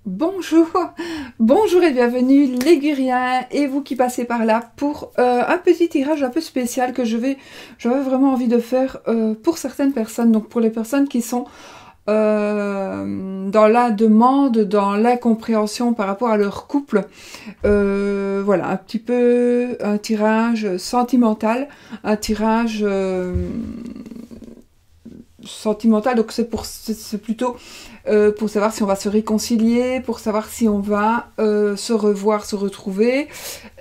Bonjour, bonjour et bienvenue les Guriens et vous qui passez par là pour un petit tirage un peu spécial que j'avais vraiment envie de faire pour certaines personnes, donc pour les personnes qui sont dans la demande, dans l'incompréhension par rapport à leur couple. Voilà, un petit peu un tirage sentimental, un tirage sentimental, donc c'est plutôt pour savoir si on va se réconcilier, pour savoir si on va se revoir, se retrouver,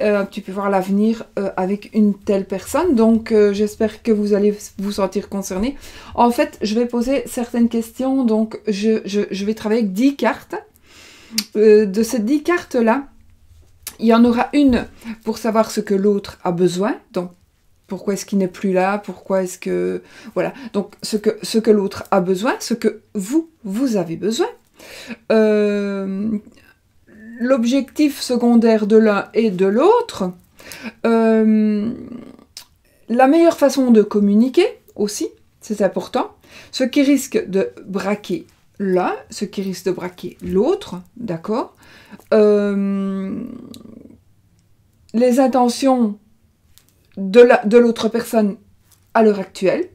un petit peu voir l'avenir avec une telle personne. Donc j'espère que vous allez vous sentir concernés. En fait, je vais poser certaines questions, donc je vais travailler avec 10 cartes. De ces 10 cartes-là, il y en aura une pour savoir ce que l'autre a besoin, donc pourquoi est-ce qu'il n'est plus là, pourquoi est-ce que... Voilà, donc ce que l'autre a besoin, ce que vous avez besoin. L'objectif secondaire de l'un et de l'autre. La meilleure façon de communiquer aussi, c'est important. Ce qui risque de braquer l'un, ce qui risque de braquer l'autre, d'accord. Les intentions de l'autre personne à l'heure actuelle.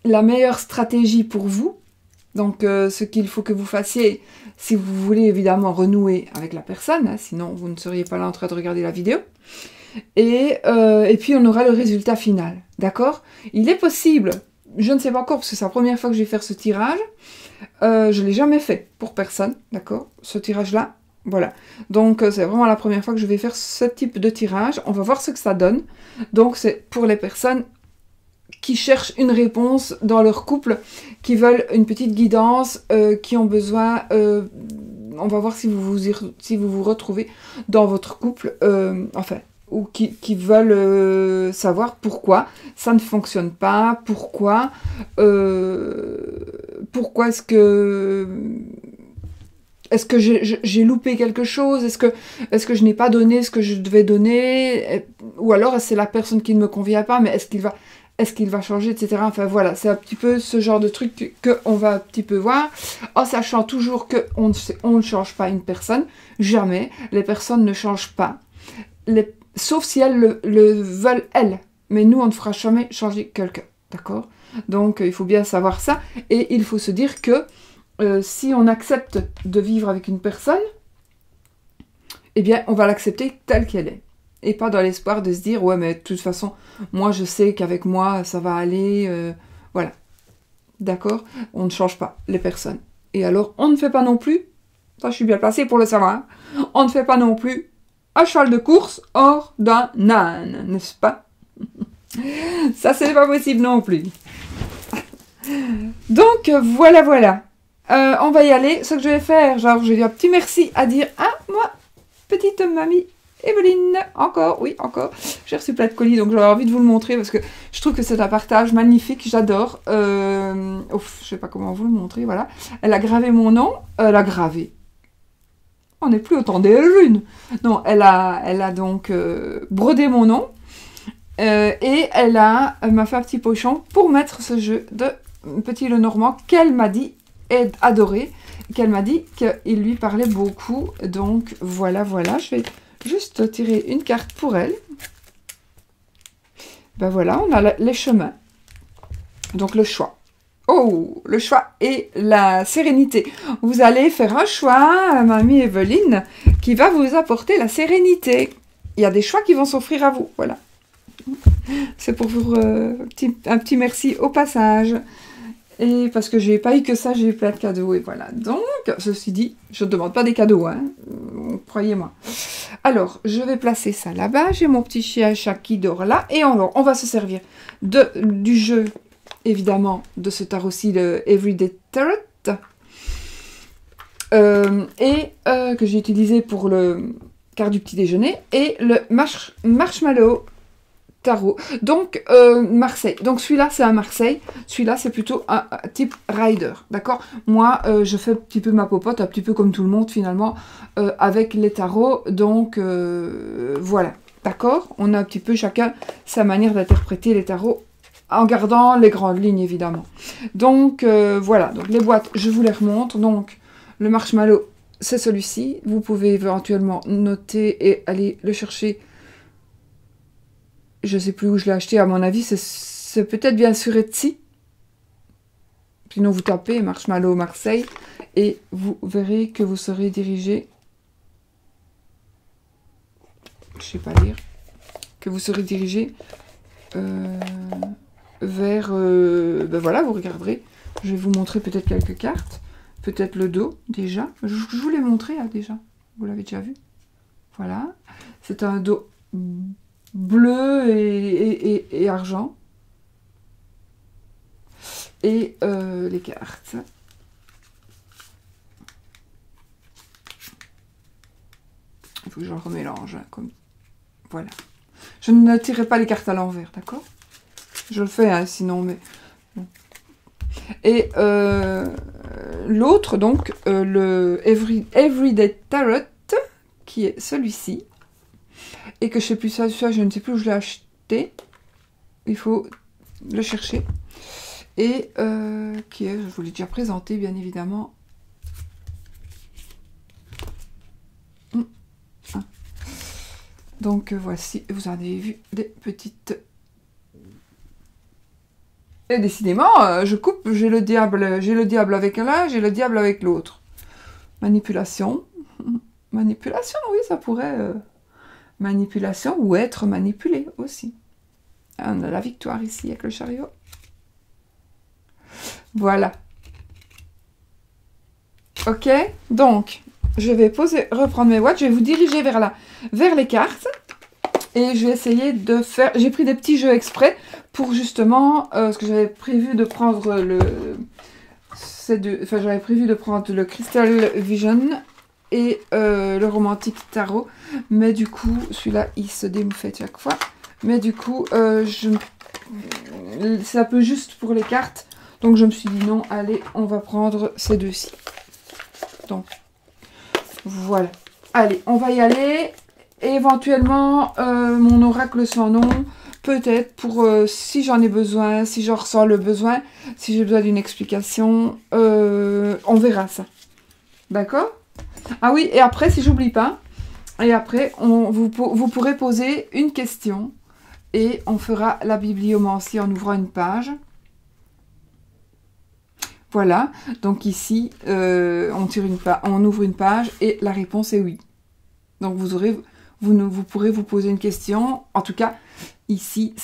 La meilleure stratégie pour vous, donc ce qu'il faut que vous fassiez si vous voulez évidemment renouer avec la personne, hein, sinon vous ne seriez pas là en train de regarder la vidéo. Et puis on aura le résultat final, d'accord? Il est possible, je ne sais pas encore parce que c'est la première fois que je vais faire ce tirage, je ne l'ai jamais fait pour personne, d'accord? Ce tirage-là. Voilà, donc c'est vraiment la première fois que je vais faire ce type de tirage. On va voir ce que ça donne. Donc c'est pour les personnes qui cherchent une réponse dans leur couple, qui veulent une petite guidance, qui ont besoin... on va voir si vous vous retrouvez dans votre couple, enfin, ou qui veulent savoir pourquoi ça ne fonctionne pas, pourquoi est-ce que... Est-ce que j'ai loupé quelque chose? Est-ce que je n'ai pas donné ce que je devais donner? Ou alors c'est la personne qui ne me convient pas, mais est-ce qu'il va changer, etc. Enfin voilà, c'est un petit peu ce genre de truc qu'on va un petit peu voir, en sachant toujours qu'on ne change pas une personne, jamais, les personnes ne changent pas, sauf si elles le veulent elles, mais nous on ne fera jamais changer quelqu'un, d'accord? Donc il faut bien savoir ça, et il faut se dire que si on accepte de vivre avec une personne, eh bien, on va l'accepter telle qu'elle est. Et pas dans l'espoir de se dire, ouais, mais de toute façon, moi, je sais qu'avec moi, ça va aller. Voilà. D'accord? On ne change pas les personnes. Et alors, on ne fait pas non plus, ça, je suis bien placée pour le savoir, on ne fait pas non plus un cheval de course hors d'un âne, n'est-ce pas? Ça, c'est pas possible non plus. Donc, voilà. On va y aller. Ce que je vais faire, genre, j'ai un petit merci à dire à moi, petite mamie Evelyne. Encore, oui, encore. J'ai reçu plein de colis, donc j'avais envie de vous le montrer parce que je trouve que c'est un partage magnifique. J'adore. Je sais pas comment vous le montrer, voilà. Elle a gravé mon nom. Elle a gravé. On n'est plus au temps des lunes. Non, elle a donc brodé mon nom. Et elle m'a fait un petit pochon pour mettre ce jeu de Petit Lenormand qu'elle m'a dit adoré, qu'elle m'a dit qu'il lui parlait beaucoup. Donc voilà, je vais juste tirer une carte pour elle. Ben voilà, on a les chemins, donc le choix. Oh, le choix et la sérénité. Vous allez faire un choix, mamie Evelyne, qui va vous apporter la sérénité. Il y a des choix qui vont s'offrir à vous, voilà. C'est pour vous un petit merci au passage. Et parce que j'ai pas eu que ça, j'ai eu plein de cadeaux, et voilà. Donc, ceci dit, je ne demande pas des cadeaux, hein, croyez-moi. Alors, je vais placer ça là-bas, j'ai mon petit chien chat qui dort là, et on va se servir du jeu, évidemment, de ce tarot-ci, le Everyday Tarot, que j'ai utilisé pour le quart du petit déjeuner, et le Marshmallow Tarot. Donc, Marseille. Donc, celui-là, c'est un Marseille. Celui-là, c'est plutôt un type rider. D'accord? Moi, je fais un petit peu ma popote, un petit peu comme tout le monde, finalement, avec les tarots. Donc, voilà. D'accord? On a un petit peu chacun sa manière d'interpréter les tarots en gardant les grandes lignes, évidemment. Donc, voilà. Donc, les boîtes, je vous les remontre. Donc, le marshmallow, c'est celui-ci. Vous pouvez éventuellement noter et aller le chercher. Je ne sais plus où je l'ai acheté. À mon avis, c'est peut-être bien sur Etsy. Sinon, vous tapez marshmallow Marseille et vous verrez que vous serez dirigé. Je sais pas lire. Que vous serez dirigé vers... ben voilà, vous regarderez. Je vais vous montrer peut-être quelques cartes. Peut-être le dos, déjà. Je vous l'ai montré, là, déjà. Vous l'avez déjà vu. Voilà. C'est un dos bleu et argent. Et les cartes. Il faut que je le remélange. Hein, comme... Voilà. Je ne tirerai pas les cartes à l'envers, d'accord? Je le fais, hein, sinon, mais... Bon. Et l'autre, donc, le Everyday Tarot, qui est celui-ci. Et que je sais plus ça, je ne sais plus où je l'ai acheté. Il faut le chercher. Et qui est, je vous l'ai déjà présenté, bien évidemment. Donc voici, vous en avez vu des petites... Et décidément, je coupe, j'ai le diable avec l'un, j'ai le diable avec l'autre. Manipulation. Manipulation, oui, ça pourrait... manipulation ou être manipulé aussi. On a la victoire ici avec le chariot. Voilà. Ok, donc, je vais reprendre mes watts, je vais vous diriger vers les cartes. Et je vais essayer de faire... J'ai pris des petits jeux exprès pour justement... parce que j'avais prévu de prendre j'avais prévu de prendre le Crystal Vision et le Romantic Tarot. Mais du coup, celui-là, il se démouffait chaque fois. Mais du coup, c'est un peu juste pour les cartes. Donc, je me suis dit non, allez, on va prendre ces deux-ci. Donc, voilà. Allez, on va y aller. Et éventuellement, mon oracle sans nom, peut-être pour si j'en ai besoin, si j'en ressens le besoin, si j'ai besoin d'une explication, on verra ça. D'accord? Ah oui, et après, si j'oublie pas, et après, vous pourrez poser une question et on fera la bibliomancie en ouvrant une page. Voilà, donc ici, on ouvre une page et la réponse est oui. Donc vous pourrez vous poser une question. En tout cas, ici,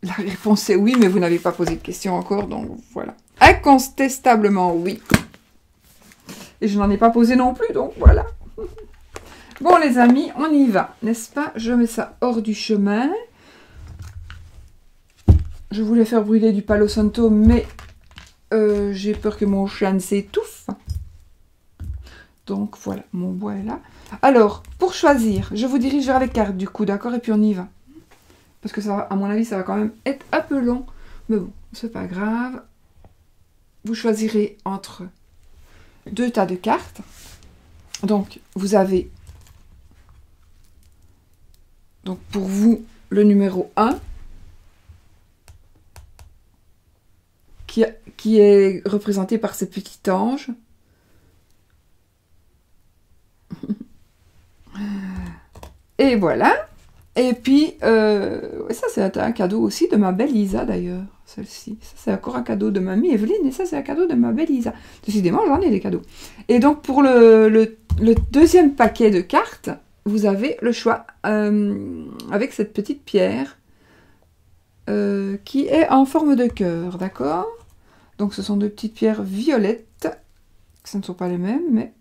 la réponse est oui, mais vous n'avez pas posé de question encore, donc voilà. Incontestablement oui. Et je n'en ai pas posé non plus, donc voilà. Bon les amis, on y va, n'est-ce pas? Je mets ça hors du chemin. Je voulais faire brûler du Palo Santo, mais j'ai peur que mon chien s'étouffe. Donc voilà, mon bois est là. Alors, pour choisir, je vous dirige vers les cartes du coup, d'accord? Et puis on y va. Parce que ça va, à mon avis, ça va quand même être un peu long. Mais bon, c'est pas grave. Vous choisirez entre deux tas de cartes. Donc, vous avez... Donc, pour vous, le numéro 1. Qui est représenté par ces petits anges. Et voilà. Et puis, ça c'est un cadeau aussi de ma belle Isa d'ailleurs, celle-ci. Ça c'est encore un cadeau de mamie Evelyne et ça c'est un cadeau de ma belle Isa. Décidément, j'en ai des cadeaux. Et donc pour le deuxième paquet de cartes, vous avez le choix avec cette petite pierre qui est en forme de cœur, d'accord? Donc ce sont deux petites pierres violettes. Ce ne sont pas les mêmes, mais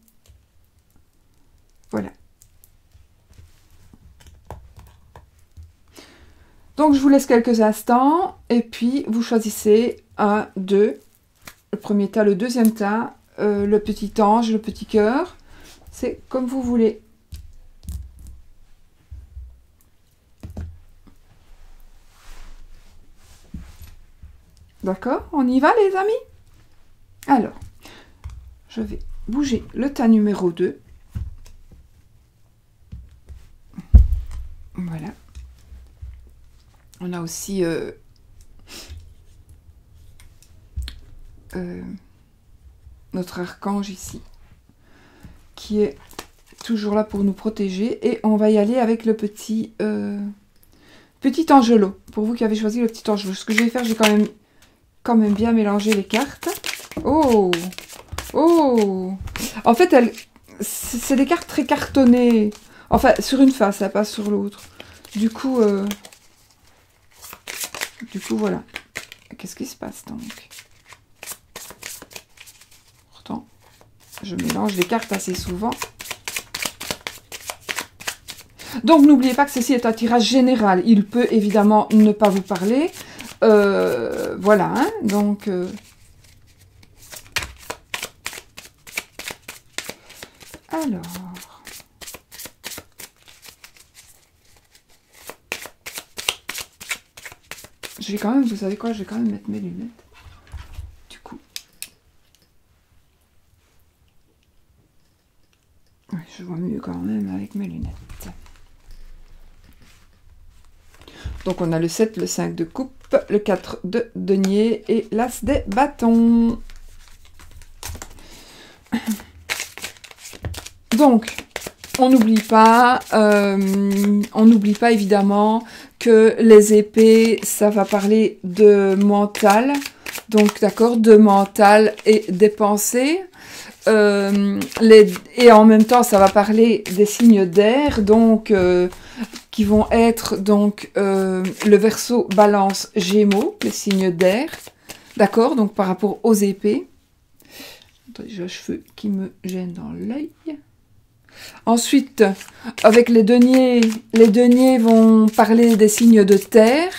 voilà. Donc, je vous laisse quelques instants et puis vous choisissez un, deux, le premier tas, le deuxième tas, le petit ange, le petit cœur. C'est comme vous voulez. D'accord? On y va, les amis? Alors, je vais bouger le tas numéro 2. Voilà. On a aussi notre archange ici, qui est toujours là pour nous protéger. Et on va y aller avec le petit Angelo. Pour vous qui avez choisi le petit Angelo, ce que je vais faire, j'ai quand même bien mélangé les cartes. Oh, oh. En fait, c'est des cartes très cartonnées. Enfin, sur une face, pas sur l'autre. Du coup, voilà. Qu'est-ce qui se passe donc? Pourtant, je mélange les cartes assez souvent. Donc, n'oubliez pas que ceci est un tirage général. Il peut évidemment ne pas vous parler. Voilà, hein, donc... Alors... Je vais quand même, vous savez quoi, je vais quand même mettre mes lunettes. Du coup. Ouais, je vois mieux quand même avec mes lunettes. Donc on a le 7, le 5 de coupe, le 4 de denier et l'as des bâtons. Donc, on n'oublie pas évidemment que les épées, ça va parler de mental. Donc, d'accord, de mental et des pensées. Et en même temps, ça va parler des signes d'air, donc qui vont être donc le Verseau, Balance, Gémeaux, les signes d'air. D'accord, donc par rapport aux épées. Attendez, j'ai un cheveu qui me gêne dans l'œil. Ensuite, avec les deniers vont parler des signes de terre.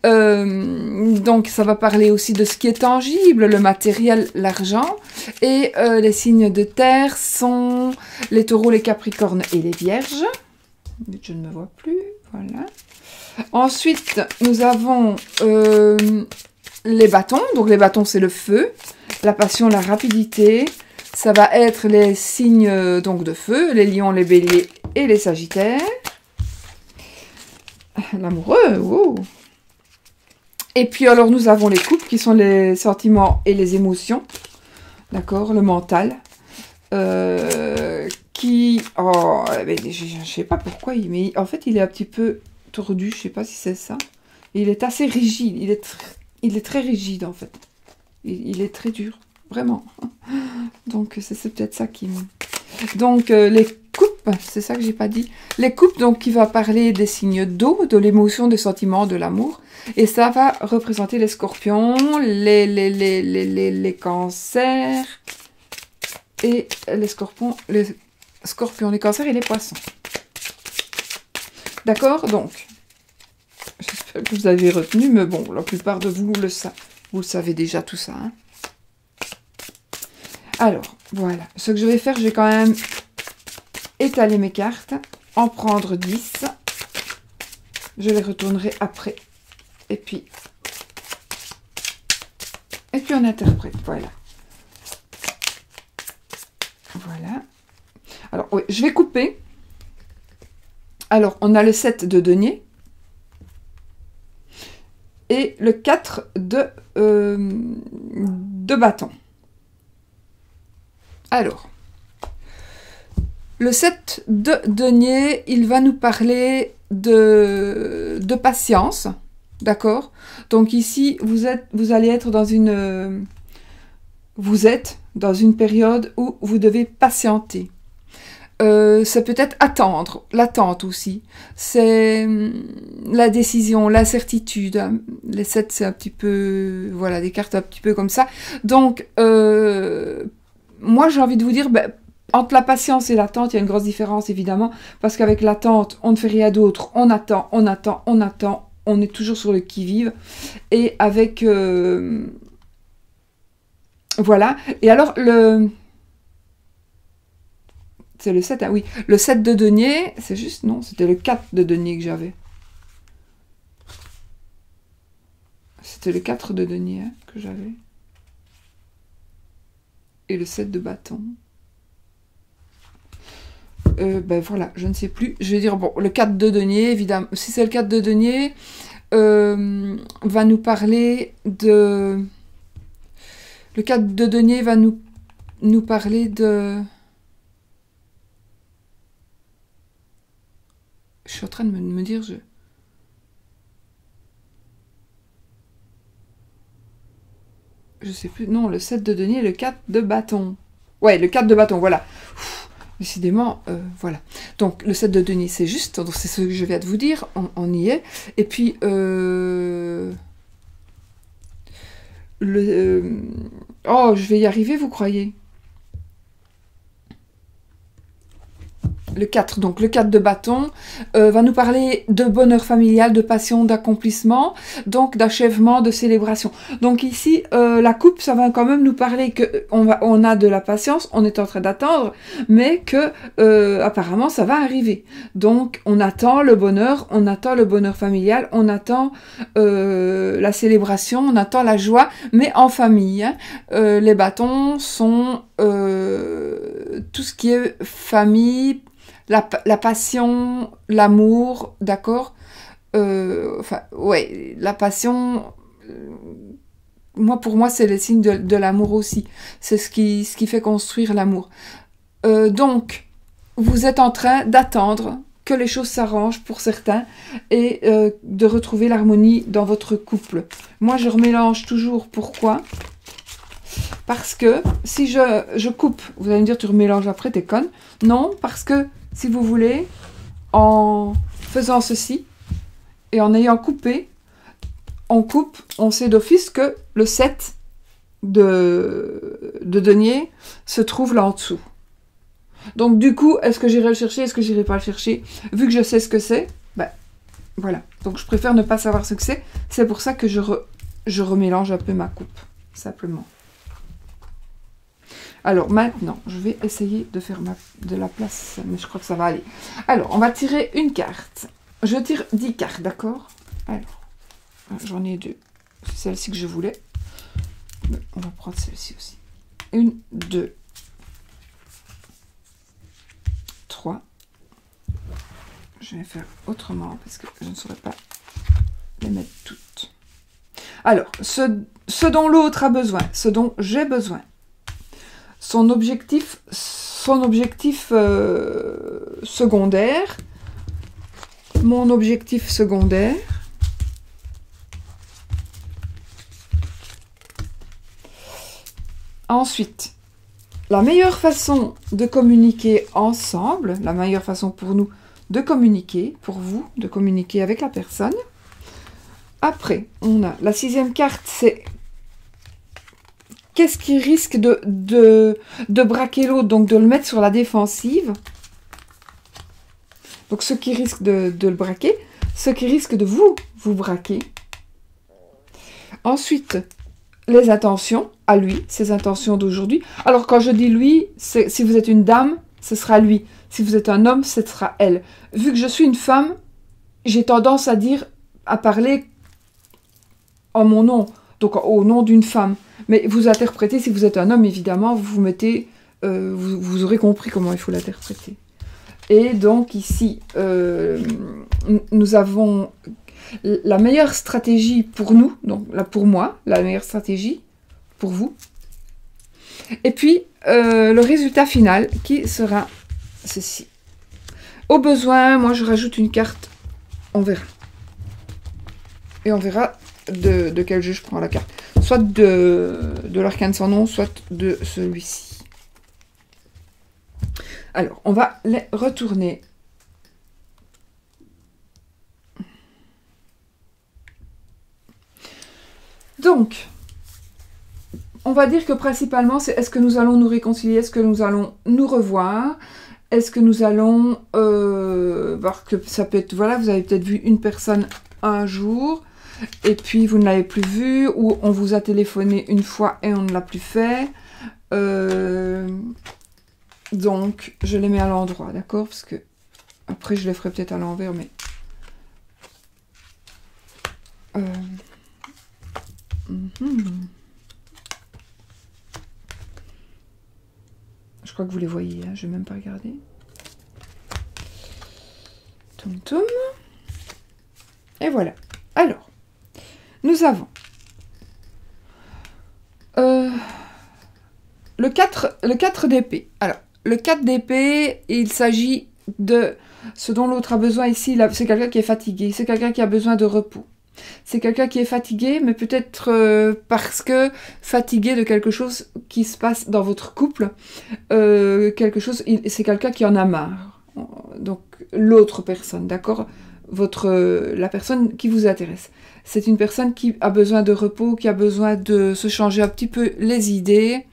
Donc, ça va parler aussi de ce qui est tangible, le matériel, l'argent. Et les signes de terre sont les taureaux, les capricornes et les vierges. Je ne me vois plus, voilà. Ensuite, nous avons les bâtons. Donc, les bâtons, c'est le feu, la passion, la rapidité. Ça va être les signes donc de feu, les lions, les béliers et les sagittaires. L'amoureux, wow. Et puis alors nous avons les coupes qui sont les sentiments et les émotions. D'accord, le mental. Qui... Oh, je ne sais pas pourquoi, mais en fait il est un petit peu tordu, je ne sais pas si c'est ça. Il est assez rigide, il est très rigide en fait. Il est très dur. Vraiment. Donc, c'est peut-être ça qui me... Donc, les coupes, c'est ça que j'ai pas dit. Les coupes, donc, qui va parler des signes d'eau, de l'émotion, des sentiments, de l'amour. Et ça va représenter les scorpions, les cancers, et les scorpions, les cancers et les poissons. D'accord? Donc, j'espère que vous avez retenu, mais bon, la plupart de vous le savez déjà tout ça, hein. Alors, voilà. Ce que je vais faire, je vais quand même étaler mes cartes, en prendre 10. Je les retournerai après. Et puis on interprète, voilà. Voilà. Alors, oui, je vais couper. Alors, on a le 7 de denier. Et le 4 de bâton. Alors, le 7 de denier, il va nous parler de patience, d'accord? Donc ici, vous allez être dans une... Vous êtes dans une période où vous devez patienter. Ça peut être attendre, l'attente aussi. C'est la décision, l'incertitude. Les 7, c'est un petit peu... Voilà, des cartes un petit peu comme ça. Donc... moi, j'ai envie de vous dire, entre la patience et l'attente, il y a une grosse différence, évidemment, parce qu'avec l'attente, on ne fait rien d'autre, on attend, on est toujours sur le qui-vive, et avec... voilà, et alors, c'est le 7, ah oui, le 7 de denier, c'est juste, non, c'était le 4 de denier que j'avais. C'était le 4 de denier hein, que j'avais. Et le 7 de bâton. Voilà, je ne sais plus. Je vais dire, bon, le 4 de denier, évidemment. Si c'est le 4 de denier, va nous parler de Le 4 de denier va nous parler de... Je suis en train de me dire... Je sais plus... Non, le 7 de denier et le 4 de bâton. Ouais, le 4 de bâton, voilà. Décidément, voilà. Donc, le 7 de denier, c'est juste. Donc, c'est ce que je viens de vous dire. On y est. Et puis, oh, je vais y arriver, vous croyez? Le 4, donc le 4 de bâton, va nous parler de bonheur familial, de passion, d'accomplissement, donc d'achèvement, de célébration. Donc ici, la coupe, ça va quand même nous parler que on a de la patience, on est en train d'attendre, mais que apparemment ça va arriver. Donc on attend le bonheur familial, on attend la célébration, on attend la joie, mais en famille. Hein. Les bâtons sont tout ce qui est famille, la passion, l'amour, d'accord, enfin, ouais, la passion, pour moi, c'est le signe de l'amour aussi. C'est ce qui fait construire l'amour. Donc, vous êtes en train d'attendre que les choses s'arrangent pour certains et de retrouver l'harmonie dans votre couple. Moi, je remélange toujours. Pourquoi ? Parce que si je coupe, vous allez me dire, tu remélanges après, t'es conne. Non, parce que si vous voulez, en faisant ceci et en ayant coupé, on coupe, on sait d'office que le 7 de denier se trouve là en dessous. Donc du coup, est-ce que j'irai le chercher, est-ce que j'irai pas le chercher? Vu que je sais ce que c'est, ben voilà. Donc je préfère ne pas savoir ce que c'est. C'est pour ça que je remélange un peu ma coupe, simplement. Alors maintenant, je vais essayer de faire de la place, mais je crois que ça va aller. Alors, on va tirer une carte. Je tire 10 cartes, d'accord? Alors, j'en ai 2. C'est celle-ci que je voulais. Mais on va prendre celle-ci aussi. 1, 2, 3. Je vais faire autrement parce que je ne saurais pas les mettre toutes. Alors, ce dont l'autre a besoin, ce dont j'ai besoin. Son objectif secondaire, mon objectif secondaire, ensuite, la meilleure façon de communiquer ensemble, la meilleure façon pour nous de communiquer, pour vous, de communiquer avec la personne. Après, on a la 6e carte, c'est qu'est-ce qui risque de braquer l'autre, donc de le mettre sur la défensive. Donc, ce qui risque de le braquer, ce qui risque de vous braquer. Ensuite, les intentions à lui, ses intentions d'aujourd'hui. Alors, quand je dis lui, si vous êtes une dame, ce sera lui. Si vous êtes un homme, ce sera elle. Vu que je suis une femme, j'ai tendance à parler en mon nom, donc au nom d'une femme. Mais vous interprétez, si vous êtes un homme, évidemment, vous mettez, vous aurez compris comment il faut l'interpréter. Et donc ici, nous avons la meilleure stratégie pour nous, donc là pour moi, la meilleure stratégie pour vous. Et puis, le résultat final qui sera ceci. Au besoin, moi je rajoute une carte, on verra. Et on verra de quel jeu je prends la carte. Soit de l'arcane sans nom, soit de celui-ci. Alors, on va les retourner. Donc, on va dire que principalement, c'est est-ce que nous allons nous réconcilier, est-ce que nous allons nous revoir, est-ce que nous allons voir que ça peut être, voilà, vous avez peut-être vu une personne un jour, et puis vous ne l'avez plus vue, ou on vous a téléphoné une fois et on ne l'a plus fait. Donc, je les mets à l'endroit, d'accord? Parce que après, je les ferai peut-être à l'envers, mais... Je crois que vous les voyez, hein, je ne vais même pas regarder. Toum toum. Et voilà. Alors, nous avons le 4 d'épée. Alors, le 4 d'épée, il s'agit de ce dont l'autre a besoin ici. C'est quelqu'un qui est fatigué, c'est quelqu'un qui a besoin de repos. C'est quelqu'un qui est fatigué, mais peut-être parce que fatigué de quelque chose qui se passe dans votre couple. C'est quelqu'un qui en a marre. Donc, l'autre personne, d'accord ? La personne qui vous intéresse. C'est une personne qui a besoin de repos, qui a besoin de se changer un petit peu les idées.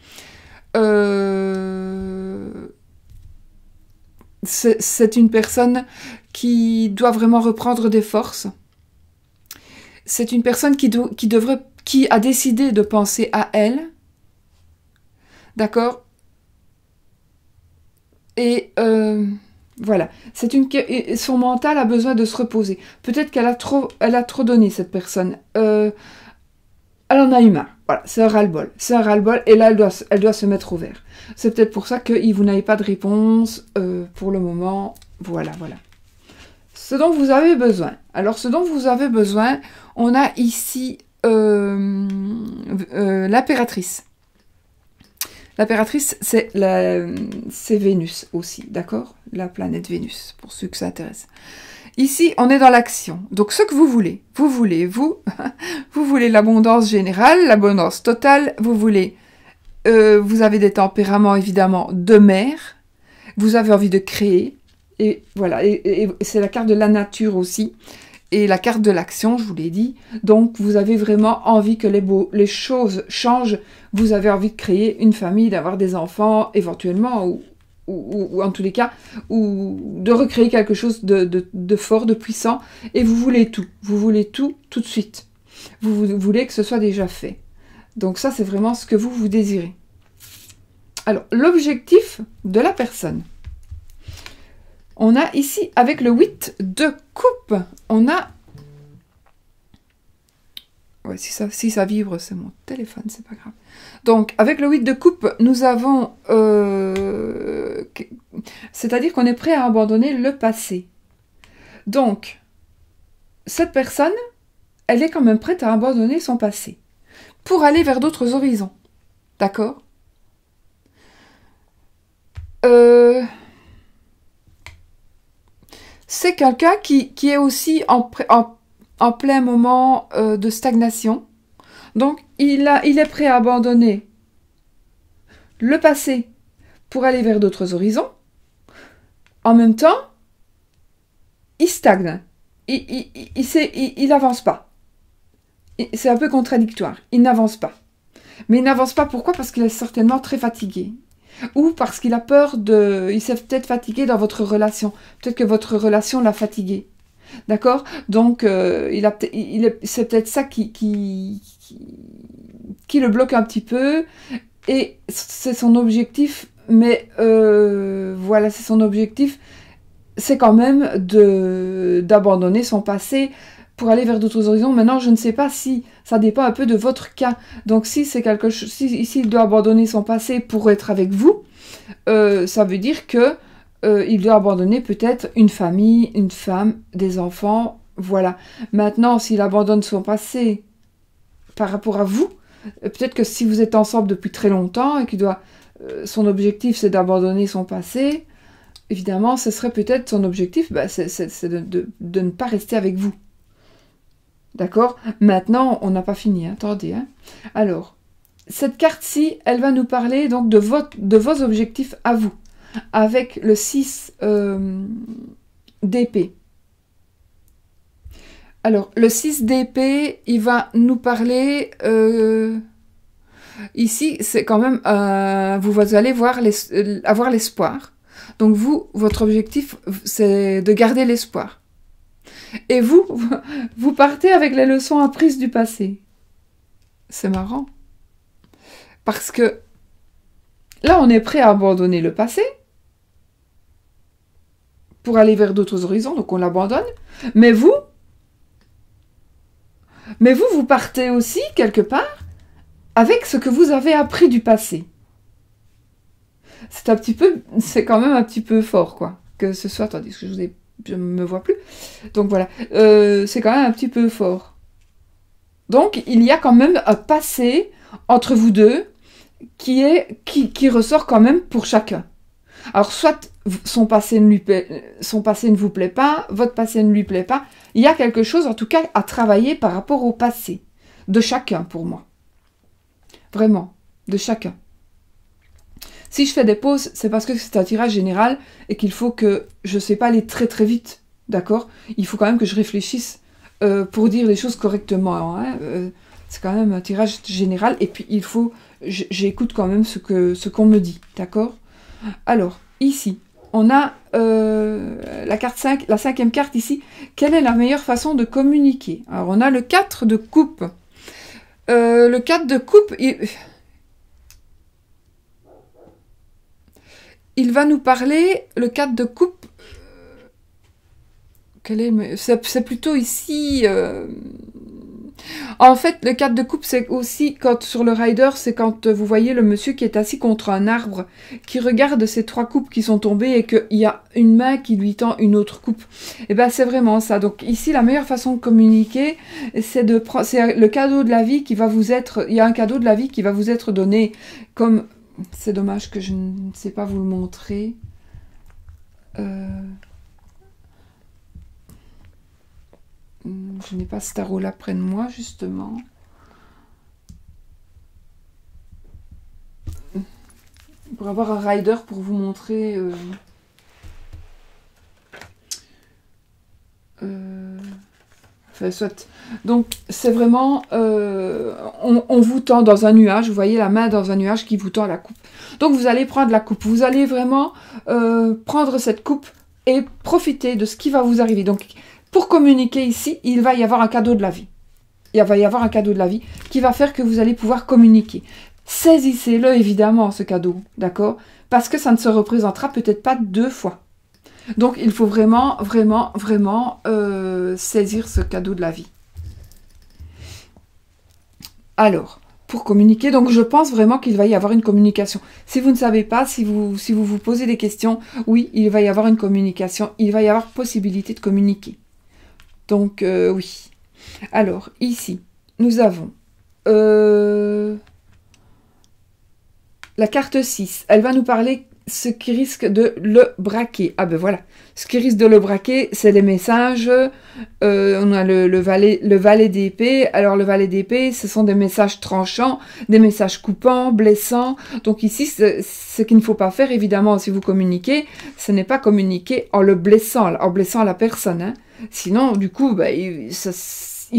C'est une personne qui doit vraiment reprendre des forces. C'est une personne qui a décidé de penser à elle. D'accord ? Et voilà. Son mental a besoin de se reposer. Peut-être qu'elle a trop donné, cette personne. Elle en a eu marre. Voilà, c'est un ras-le-bol. C'est un ras-le-bol. Et là, elle doit se mettre au vert. C'est peut-être pour ça que vous n'avez pas de réponse pour le moment. Voilà. Ce dont vous avez besoin. Alors, ce dont vous avez besoin, on a ici l'impératrice. L'impératrice, c'est Vénus aussi, d'accord ? La planète Vénus, pour ceux que ça intéresse. Ici, on est dans l'action. Donc, ce que vous voulez, vous voulez l'abondance générale, l'abondance totale, vous avez des tempéraments, évidemment, de mer, vous avez envie de créer, et voilà, et c'est la carte de la nature aussi, et la carte de l'action, je vous l'ai dit. Donc, vous avez vraiment envie que les choses changent. Vous avez envie de créer une famille, d'avoir des enfants, éventuellement, ou en tous les cas, ou de recréer quelque chose de fort, de puissant. Et vous voulez tout. Vous voulez tout de suite. Vous voulez que ce soit déjà fait. Donc ça, c'est vraiment ce que vous désirez. Alors, l'objectif de la personne. On a ici, avec le 8 de coupe, on a... Ouais, si ça vibre, c'est mon téléphone, c'est pas grave. Donc, avec le 8 de coupe, nous avons... C'est-à-dire qu'on est prêt à abandonner le passé. Donc, cette personne, elle est quand même prête à abandonner son passé pour aller vers d'autres horizons. D'accord ? C'est quelqu'un qui est aussi en plein moment de stagnation. Donc, il est prêt à abandonner le passé pour aller vers d'autres horizons. En même temps, il stagne. Il n'avance pas. C'est un peu contradictoire. Il n'avance pas. Mais il n'avance pas, pourquoi ? Parce qu'il est certainement très fatigué. Ou parce qu'il a peur il s'est peut-être fatigué dans votre relation. Peut-être que votre relation l'a fatigué. D'accord ? Donc, c'est peut-être ça qui le bloque un petit peu. Et c'est son objectif. Mais voilà, c'est son objectif. C'est quand même d'abandonner son passé pour aller vers d'autres horizons. Maintenant, je ne sais pas si ça dépend un peu de votre cas. Donc, si c'est quelque chose, si il doit abandonner son passé pour être avec vous, ça veut dire que il doit abandonner peut-être une famille, une femme, des enfants, voilà. Maintenant, s'il abandonne son passé par rapport à vous, peut-être que si vous êtes ensemble depuis très longtemps et son objectif c'est d'abandonner son passé, évidemment, ce serait peut-être son objectif, c'est de ne pas rester avec vous. D'accord ? Maintenant, on n'a pas fini, hein. Attendez. Hein. Alors, cette carte-ci, elle va nous parler donc de vos objectifs à vous, avec le 6 d'épée. Alors, le 6 d'épée, il va nous parler... ici, c'est quand même... vous allez avoir l'espoir. Donc votre objectif, c'est de garder l'espoir. Et vous partez avec les leçons apprises du passé. C'est marrant. Parce que là, on est prêt à abandonner le passé pour aller vers d'autres horizons, donc on l'abandonne. Mais vous partez aussi, quelque part, avec ce que vous avez appris du passé. C'est quand même un petit peu fort, quoi. Que ce soit, attendez, parce que je ne me vois plus. Donc voilà, c'est quand même un petit peu fort. Donc, il y a quand même un passé entre vous deux, qui ressort quand même pour chacun. Alors, soit son passé ne vous plaît pas, votre passé ne lui plaît pas. Il y a quelque chose, en tout cas, à travailler par rapport au passé. De chacun, pour moi. Vraiment, de chacun. Si je fais des pauses, c'est parce que c'est un tirage général et qu'il faut que je ne sais pas aller très très vite. D'accord? Il faut quand même que je réfléchisse pour dire les choses correctement. Hein. C'est quand même un tirage général. Et puis, il faut... J'écoute quand même ce qu'on me dit. D'accord? Alors, ici, on a la carte 5, la cinquième carte ici. Quelle est la meilleure façon de communiquer? Alors, on a le 4 de coupe. Le 4 de coupe, il va nous parler, le 4 de coupe, c'est plutôt ici... En fait, le 4 de coupe, c'est aussi, quand sur le rider, c'est quand vous voyez le monsieur qui est assis contre un arbre, qui regarde ces 3 coupes qui sont tombées et qu'il y a une main qui lui tend une autre coupe. Et bien, c'est vraiment ça. Donc ici, la meilleure façon de communiquer, c'est le cadeau de la vie qui va vous être... Il y a un cadeau de la vie qui va vous être donné comme... C'est dommage que je ne sais pas vous le montrer. Je n'ai pas ce tarot-là près de moi, justement. Pour avoir un rider pour vous montrer... Enfin, soit. Donc, c'est vraiment... on vous tend dans un nuage. Vous voyez la main dans un nuage qui vous tend la coupe. Donc, vous allez prendre la coupe. Vous allez vraiment prendre cette coupe et profiter de ce qui va vous arriver. Donc... Pour communiquer ici, il va y avoir un cadeau de la vie. Il va y avoir un cadeau de la vie qui va faire que vous allez pouvoir communiquer. Saisissez-le évidemment, ce cadeau, d'accord? Parce que ça ne se représentera peut-être pas 2 fois. Donc, il faut vraiment, vraiment, vraiment saisir ce cadeau de la vie. Alors, pour communiquer, donc je pense vraiment qu'il va y avoir une communication. Si vous ne savez pas, si vous vous posez des questions, oui, il va y avoir une communication. Il va y avoir possibilité de communiquer. Donc, oui. Alors, ici, nous avons la carte 6. Elle va nous parler ce qui risque de le braquer. Ah ben voilà. Ce qui risque de le braquer, c'est les messages. On a le valet d'épée. Alors, le valet d'épée, ce sont des messages tranchants, des messages coupants, blessants. Donc ici, ce qu'il ne faut pas faire, évidemment, si vous communiquez, ce n'est pas communiquer en blessant la personne, hein. Sinon, du coup, bah, il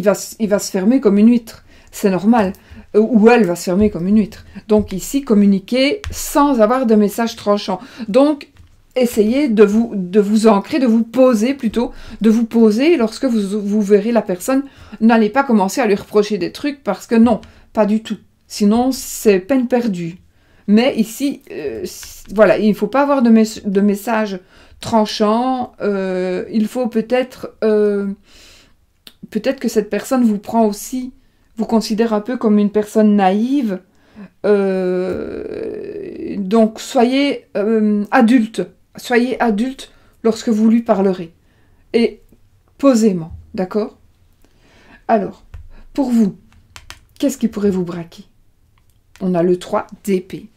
va se fermer comme une huître. C'est normal. Ou elle va se fermer comme une huître. Donc ici, communiquer sans avoir de message tranchant. Donc, essayez de vous ancrer, de vous poser plutôt, de vous poser lorsque vous verrez la personne. N'allez pas commencer à lui reprocher des trucs parce que non, pas du tout. Sinon, c'est peine perdue. Mais ici, voilà, il ne faut pas avoir de message tranchant. Il faut peut-être que cette personne vous prend aussi, vous considère un peu comme une personne naïve. Donc soyez adulte. Soyez adulte lorsque vous lui parlerez. Et posément, d'accord? Alors, pour vous, qu'est-ce qui pourrait vous braquer? On a le 3 d'épée.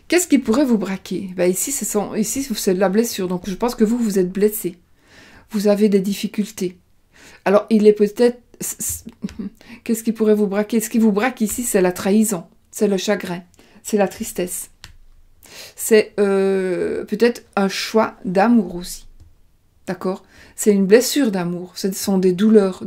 Qu'est-ce qui pourrait vous braquer? Ben ici, c'est de la blessure. Donc, je pense que vous êtes blessé. Vous avez des difficultés. Alors, il est peut-être... Qu'est-ce qui pourrait vous braquer? Ce qui vous braque ici, c'est la trahison. C'est le chagrin. C'est la tristesse. C'est peut-être un choix d'amour aussi. D'accord? C'est une blessure d'amour. Ce sont des douleurs.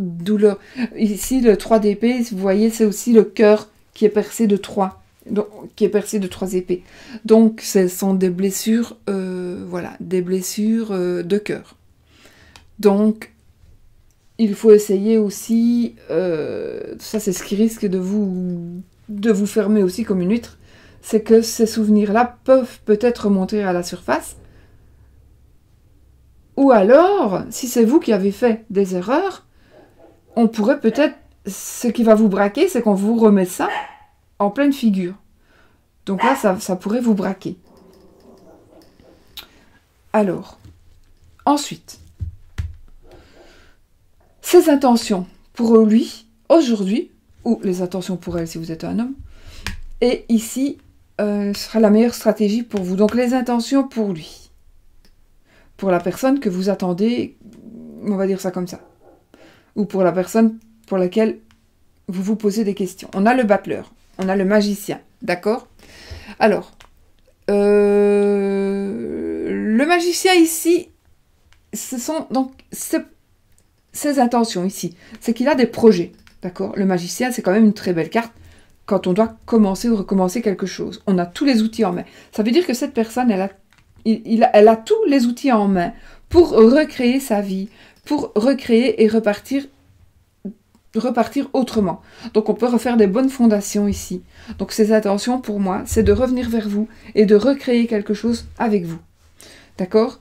Ici, le 3 d'épée, vous voyez, c'est aussi le cœur qui est percé de 3. Donc, qui est percé de 3 épées. Donc, ce sont des blessures, voilà, des blessures de cœur. Donc, il faut essayer aussi, ça c'est ce qui risque de vous fermer aussi comme une huître, c'est que ces souvenirs-là peuvent peut-être remonter à la surface. Ou alors, si c'est vous qui avez fait des erreurs, on pourrait peut-être, ce qui va vous braquer, c'est qu'on vous remet ça en pleine figure. Donc là, ça pourrait vous braquer. Alors, ensuite, ses intentions pour lui, aujourd'hui, ou les intentions pour elle si vous êtes un homme, Et ici, sera la meilleure stratégie pour vous. Donc les intentions pour lui. Pour la personne que vous attendez, on va dire ça comme ça. Ou pour la personne pour laquelle vous vous posez des questions. On a le battleur, on a le magicien, d'accord? Alors, le magicien ici, ce sont donc ses intentions ici. C'est qu'il a des projets, d'accord? Le magicien, c'est quand même une très belle carte quand on doit commencer ou recommencer quelque chose. On a tous les outils en main. Ça veut dire que cette personne, elle a tous les outils en main pour recréer sa vie, pour recréer et repartir autrement. Donc on peut refaire des bonnes fondations ici. Donc ses intentions pour moi, c'est de revenir vers vous et de recréer quelque chose avec vous. D'accord?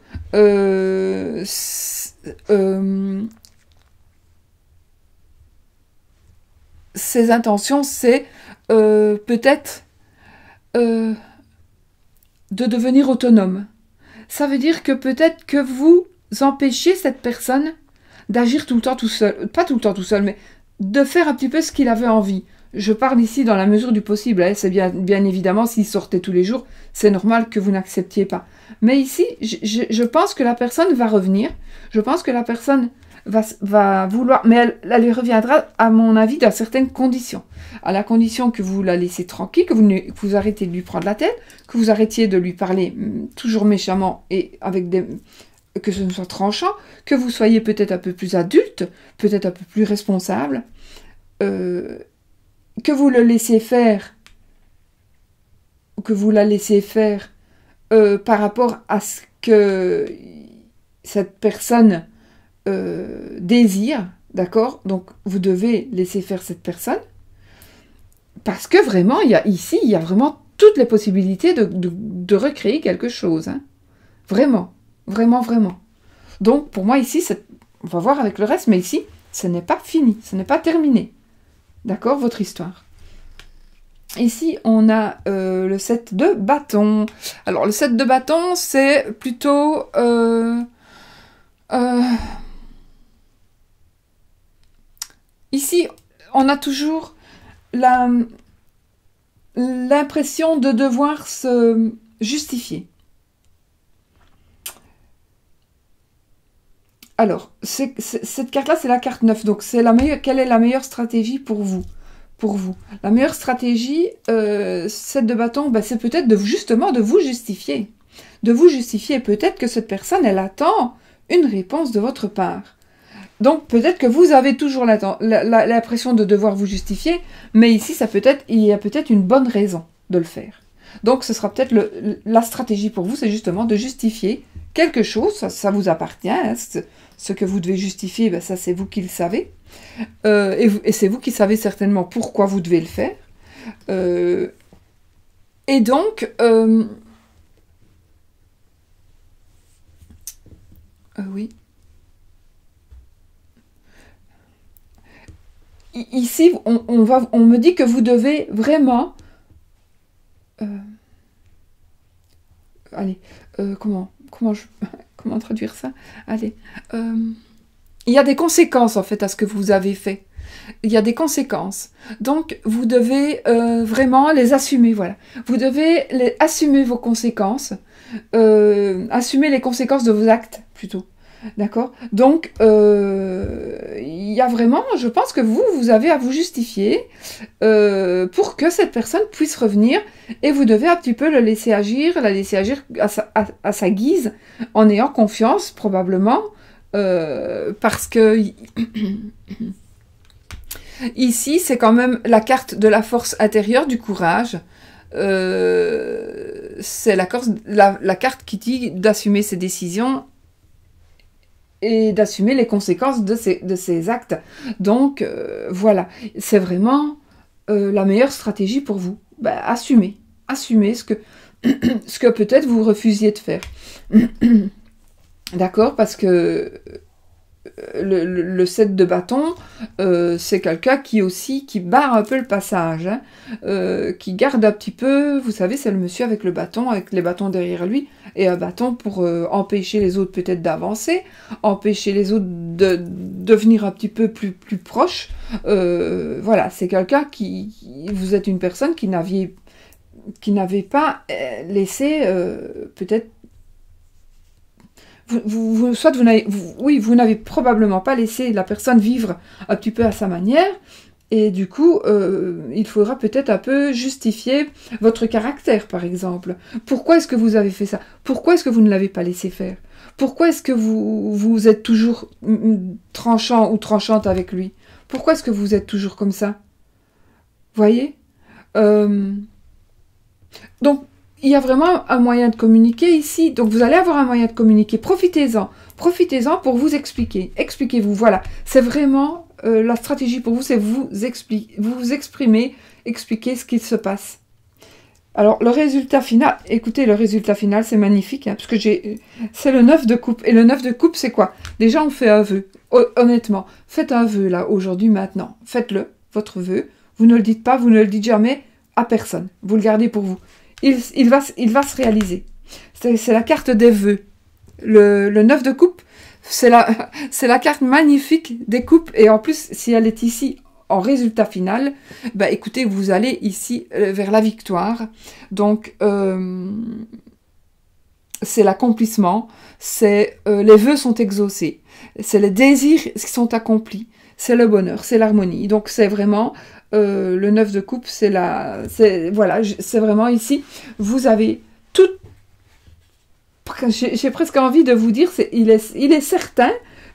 Ses intentions, c'est peut-être de devenir autonome. Ça veut dire que peut-être que vous empêchez cette personne d'agir tout le temps tout seul. Pas tout le temps tout seul, mais de faire un petit peu ce qu'il avait envie. Je parle ici dans la mesure du possible. Hein. C'est bien évidemment, s'il sortait tous les jours, c'est normal que vous n'acceptiez pas. Mais ici, je pense que la personne va revenir. Je pense que la personne va vouloir... Mais elle lui reviendra, à mon avis, dans certaines conditions. À la condition que vous la laissez tranquille, que vous arrêtez de lui prendre la tête, que vous arrêtiez de lui parler toujours méchamment et avec que ce soit tranchant, que vous soyez peut-être un peu plus adulte, peut-être un peu plus responsable, que vous le laissez faire, ou que vous la laissez faire par rapport à ce que cette personne désire, d'accord? Donc vous devez laisser faire cette personne, parce que vraiment, il y a vraiment toutes les possibilités de recréer quelque chose. Hein. Vraiment. Vraiment, vraiment. Donc, pour moi, ici, on va voir avec le reste, mais ici, ce n'est pas fini, ce n'est pas terminé. D'accord, votre histoire. Ici, on a le 7 de bâton. Alors, le 7 de bâton, c'est plutôt... ici, on a toujours l'impression de devoir se justifier. Alors, cette carte-là, c'est la carte 9. Donc, quelle est la meilleure stratégie pour vous? La meilleure stratégie, 7 de bâton, c'est peut-être justement de vous justifier. De vous justifier. Peut-être que cette personne, elle attend une réponse de votre part. Donc, peut-être que vous avez toujours l'impression de devoir vous justifier, mais ici, il y a peut-être une bonne raison de le faire. Donc, ce sera peut-être la stratégie pour vous, c'est justement de justifier quelque chose, ça vous appartient, hein, ce que vous devez justifier, ça c'est vous qui le savez, et c'est vous qui savez certainement pourquoi vous devez le faire. Et donc, oui. Ici, on me dit que vous devez vraiment... allez, comment traduire ça? Allez, il y a des conséquences en fait à ce que vous avez fait. Il y a des conséquences. Donc, vous devez vraiment les assumer, voilà. Vous devez assumer vos conséquences, assumer les conséquences de vos actes, plutôt. D'accord? Donc, il y a vraiment, je pense que vous avez à vous justifier pour que cette personne puisse revenir et vous devez un petit peu la laisser agir à sa guise, en ayant confiance, probablement, parce que ici, c'est quand même la carte de la force intérieure, du courage. C'est la carte qui dit d'assumer ses décisions et d'assumer les conséquences de ces actes. Donc, voilà, c'est vraiment la meilleure stratégie pour vous. Assumez ce que peut-être vous refusiez de faire. D'accord? Parce que le 7 de bâton, c'est quelqu'un qui barre un peu le passage, hein, qui garde un petit peu, vous savez, c'est le monsieur avec le bâton, avec les bâtons derrière lui, et un bâton pour empêcher les autres peut-être d'avancer, empêcher les autres de devenir un petit peu plus proches. Voilà, c'est quelqu'un vous êtes une personne qui n'aviez n'avez pas laissé peut-être... Soit vous n'avez probablement pas laissé la personne vivre un petit peu à sa manière, et du coup, il faudra peut-être un peu justifier votre caractère, par exemple. Pourquoi est-ce que vous avez fait ça? Pourquoi est-ce que vous ne l'avez pas laissé faire? Pourquoi est-ce que vous êtes toujours tranchant ou tranchante avec lui? Pourquoi est-ce que vous êtes toujours comme ça? Voyez? Donc, il y a vraiment un moyen de communiquer ici. Donc, vous allez avoir un moyen de communiquer. Profitez-en. Profitez-en pour vous expliquer. Expliquez-vous. Voilà. C'est vraiment la stratégie pour vous, c'est vous exprimer, expliquer ce qu'il se passe. Alors, le résultat final, écoutez, le résultat final, c'est magnifique, hein, parce que c'est le 9 de coupe. Et le 9 de coupe, c'est quoi? Déjà, on fait un vœu. Honnêtement, faites un vœu, là, aujourd'hui, maintenant. Faites-le, votre vœu. Vous ne le dites pas, vous ne le dites jamais à personne. Vous le gardez pour vous. Il va se réaliser. C'est la carte des vœux. Le 9 de coupe, c'est la carte magnifique des coupes. Et en plus, si elle est ici en résultat final, bah écoutez, vous allez ici vers la victoire. Donc, c'est l'accomplissement. C'est les vœux sont exaucés. C'est les désirs qui sont accomplis. C'est le bonheur, c'est l'harmonie. Donc, c'est vraiment... le 9 de coupe, voilà, c'est vraiment ici, vous avez tout, j'ai presque envie de vous dire, il est certain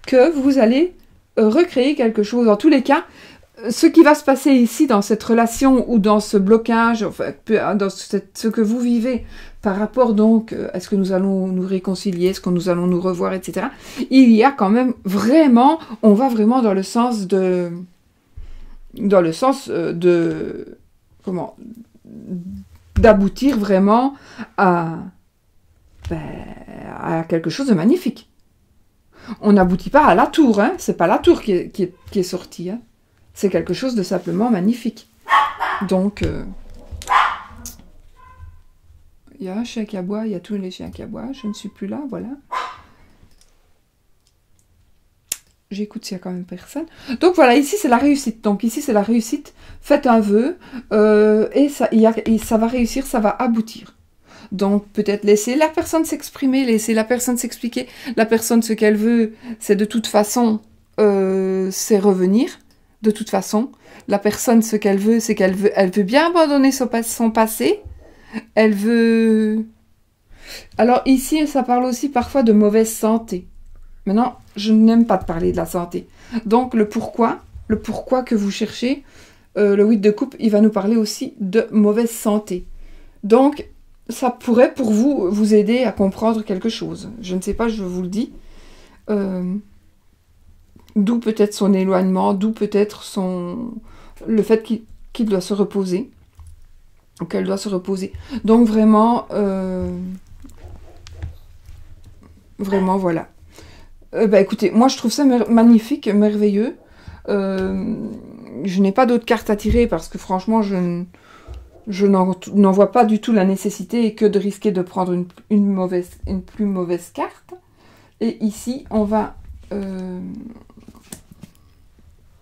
que vous allez recréer quelque chose. En tous les cas, ce qui va se passer ici dans cette relation ou dans ce blocage, enfin, dans ce que vous vivez par rapport donc, est-ce que nous allons nous réconcilier, est-ce que nous allons nous revoir, etc. Il y a quand même vraiment, on va vraiment dans le sens de comment, d'aboutir vraiment à quelque chose de magnifique. On n'aboutit pas à la tour, hein. C'est pas la tour qui est sortie, hein. C'est quelque chose de simplement magnifique. Donc, il y a un chien qui aboie, il y a tous les chiens qui aboient, je ne suis plus là, voilà. J'écoute s'il y a quand même personne. Donc voilà, ici c'est la réussite. Donc ici c'est la réussite. Faites un vœu et ça va réussir, ça va aboutir. Donc peut-être laisser la personne s'exprimer, laisser la personne s'expliquer. La personne, ce qu'elle veut, c'est de toute façon, c'est revenir. De toute façon, la personne, ce qu'elle veut, c'est elle veut bien abandonner son passé. Elle veut... Alors ici, ça parle aussi parfois de mauvaise santé. Maintenant, je n'aime pas parler de la santé. Donc, le pourquoi que vous cherchez, le 8 de coupe, il va nous parler aussi de mauvaise santé. Donc, ça pourrait pour vous aider à comprendre quelque chose. Je ne sais pas, je vous le dis. D'où peut-être son éloignement, d'où peut-être le fait qu'il doit se reposer. Ou qu'elle doit se reposer. Donc, vraiment, voilà. Écoutez, moi je trouve ça magnifique, merveilleux. Je n'ai pas d'autres cartes à tirer parce que franchement, je n'en vois pas du tout la nécessité et que de risquer de prendre une plus mauvaise carte. Et ici, on va...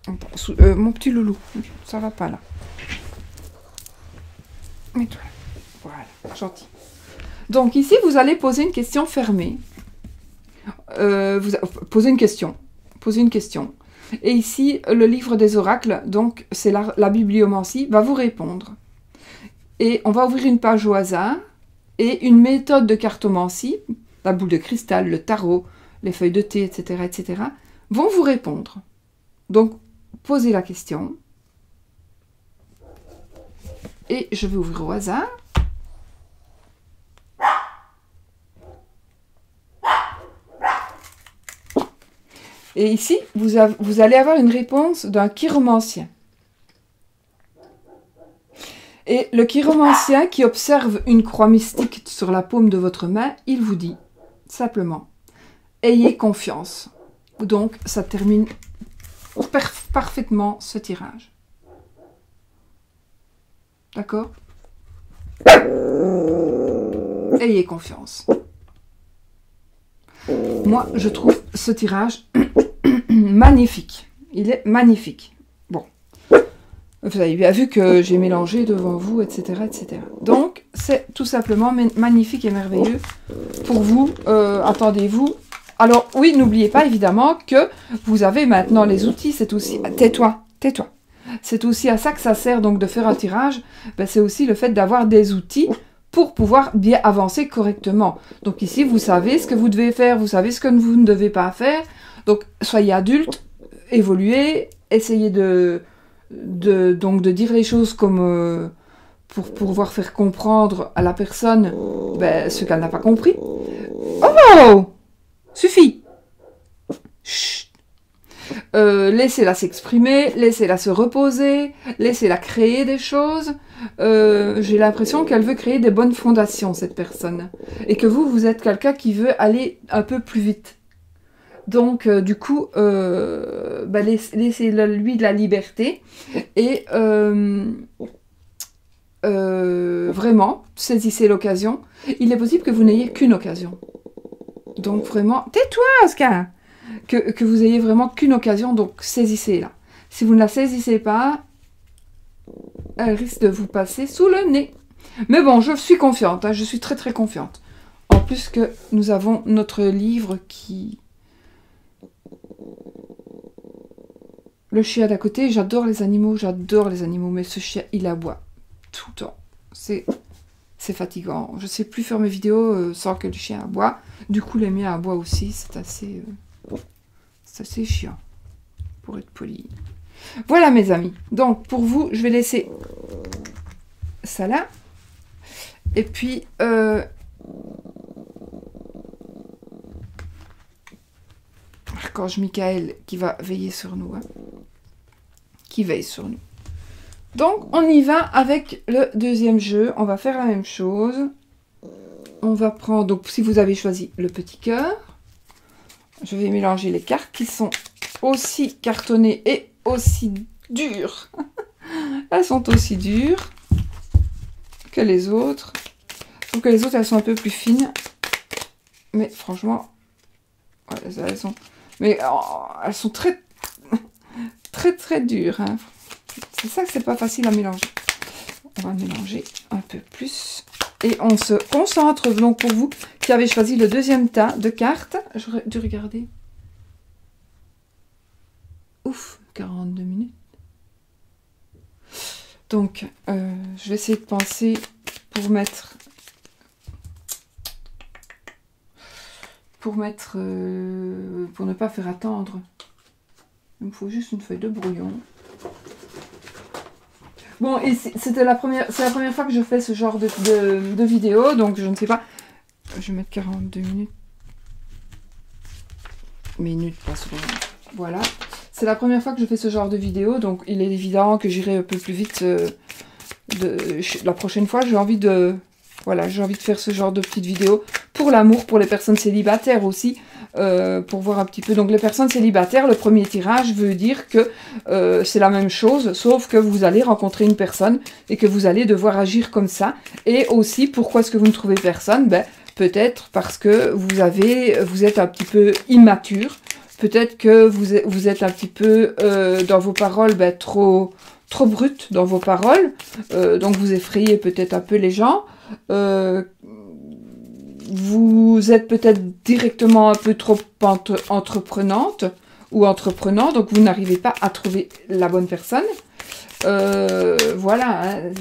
mon petit loulou, ça va pas là. Mets-toi là. Voilà, gentil. Donc ici, vous allez poser une question fermée. Posez une question. Et ici, le livre des oracles, donc c'est la bibliomancie, va vous répondre. Et on va ouvrir une page au hasard. Et une méthode de cartomancie, la boule de cristal, le tarot, les feuilles de thé, etc., vont vous répondre. Donc, posez la question. Et je vais ouvrir au hasard. Et ici, vous allez avoir une réponse d'un chiromancien. Et le chiromancien qui observe une croix mystique sur la paume de votre main, il vous dit simplement, ayez confiance. Donc, ça termine parfaitement ce tirage. D'accord? Ayez confiance. Moi, je trouve ce tirage magnifique. Il est magnifique. Bon. Vous avez bien vu que j'ai mélangé devant vous, etc., etc. Donc, c'est tout simplement magnifique et merveilleux pour vous. Attendez-vous. Alors, oui, n'oubliez pas, évidemment, que vous avez maintenant les outils. C'est aussi... Tais-toi, tais-toi. C'est aussi à ça que ça sert, donc, de faire un tirage. Ben, c'est aussi le fait d'avoir des outils pour pouvoir bien avancer correctement. Donc, ici, vous savez ce que vous devez faire. Vous savez ce que vous ne devez pas faire. Donc, soyez adulte, évoluez, essayez donc de dire les choses comme pour pouvoir faire comprendre à la personne ben, ce qu'elle n'a pas compris. Oh, suffit. Chut. Laissez-la s'exprimer, laissez-la se reposer, laissez-la créer des choses. J'ai l'impression qu'elle veut créer des bonnes fondations, cette personne, et que vous êtes quelqu'un qui veut aller un peu plus vite. Donc, du coup, bah, laissez-lui de la liberté et vraiment, saisissez l'occasion. Il est possible que vous n'ayez qu'une occasion. Donc, vraiment, tais-toi, Oscar! Que vous ayez vraiment qu'une occasion, donc saisissez-la. Si vous ne la saisissez pas, elle risque de vous passer sous le nez. Mais bon, je suis confiante, hein, je suis très très confiante. En plus que nous avons notre livre qui... Le chien d'à côté, j'adore les animaux, mais ce chien, il aboie tout le temps. C'est fatigant. Je ne sais plus faire mes vidéos sans que le chien aboie. Du coup, les miens aboient aussi. C'est assez chiant, pour être poli. Voilà, mes amis. Donc, pour vous, je vais laisser ça là. Et puis... Archange Michael qui va veiller sur nous. Hein. Qui veille sur nous. Donc, on y va avec le deuxième jeu. On va faire la même chose. On va prendre... Donc, si vous avez choisi le petit cœur, je vais mélanger les cartes qui sont aussi cartonnées et aussi dures. Elles sont aussi dures que les autres. Donc, que les autres, elles sont un peu plus fines. Mais franchement, ouais, elles sont... Mais oh, elles sont très dures. Hein. C'est ça que c'est pas facile à mélanger. On va mélanger un peu plus. Et on se concentre. Donc pour vous qui avez choisi le deuxième tas de cartes, j'aurais dû regarder. Ouf, 42 minutes. Donc, je vais essayer de penser pour mettre... pour ne pas faire attendre. Il me faut juste une feuille de brouillon. Bon, et c'est la première fois que je fais ce genre de vidéo, donc je ne sais pas. Je vais mettre 42 minutes. Minutes, pas souvent. Voilà. C'est la première fois que je fais ce genre de vidéo, donc il est évident que j'irai un peu plus vite la prochaine fois. J'ai envie de... Voilà, j'ai envie de faire ce genre de petites vidéos pour l'amour, pour les personnes célibataires aussi, pour voir un petit peu. Donc les personnes célibataires, le premier tirage veut dire que c'est la même chose, sauf que vous allez rencontrer une personne et que vous allez devoir agir comme ça. Et aussi, pourquoi est-ce que vous ne trouvez personne? Ben, peut-être parce que vous êtes un petit peu immature, peut-être que vous êtes un petit peu dans vos paroles ben, trop brut dans vos paroles, donc vous effrayez peut-être un peu les gens. Vous êtes peut-être directement un peu trop entreprenante ou entreprenant, donc vous n'arrivez pas à trouver la bonne personne. Voilà, hein.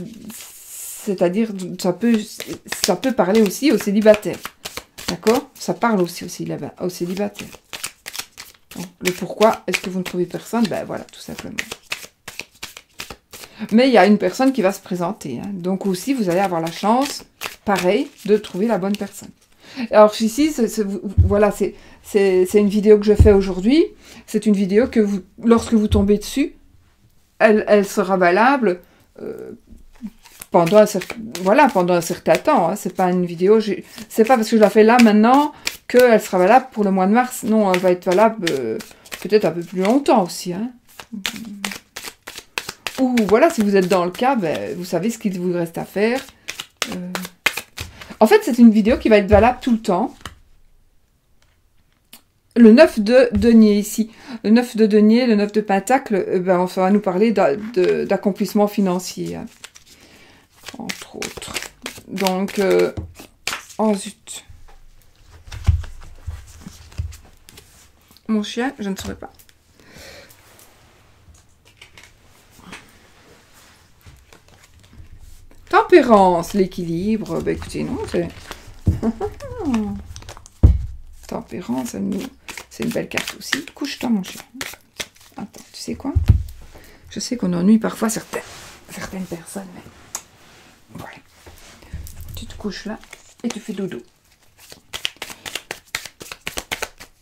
C'est-à-dire ça peut parler aussi aux célibataires. D'accord? Ça parle aussi aux célibataires. Donc, le pourquoi est-ce que vous ne trouvez personne? Ben voilà, tout simplement. Mais il y a une personne qui va se présenter. Hein. Donc aussi, vous allez avoir la chance, pareil, de trouver la bonne personne. Alors ici, voilà, c'est une vidéo que je fais aujourd'hui. C'est une vidéo que lorsque vous tombez dessus, elle sera valable pendant un certain temps. Hein. C'est pas une vidéo, c'est pas parce que je la fais là maintenant qu'elle sera valable pour le mois de mars. Non, elle va être valable peut-être un peu plus longtemps aussi. Hein. Ou voilà, si vous êtes dans le cas, ben, vous savez ce qu'il vous reste à faire. En fait, c'est une vidéo qui va être valable tout le temps. le 9 de denier ici. Le 9 de denier, le 9 de pentacle, ben, ça va nous parler d'accomplissement financier. Hein, entre autres. Donc, oh zut. Mon chien, je ne saurais pas. Tempérance, l'équilibre. Ben écoutez, non, c'est... Tempérance, c'est une belle carte aussi. Couche-toi, mon chien. Attends, tu sais quoi? Je sais qu'on ennuie parfois certaines personnes, mais... Voilà. Tu te couches là et tu fais dodo.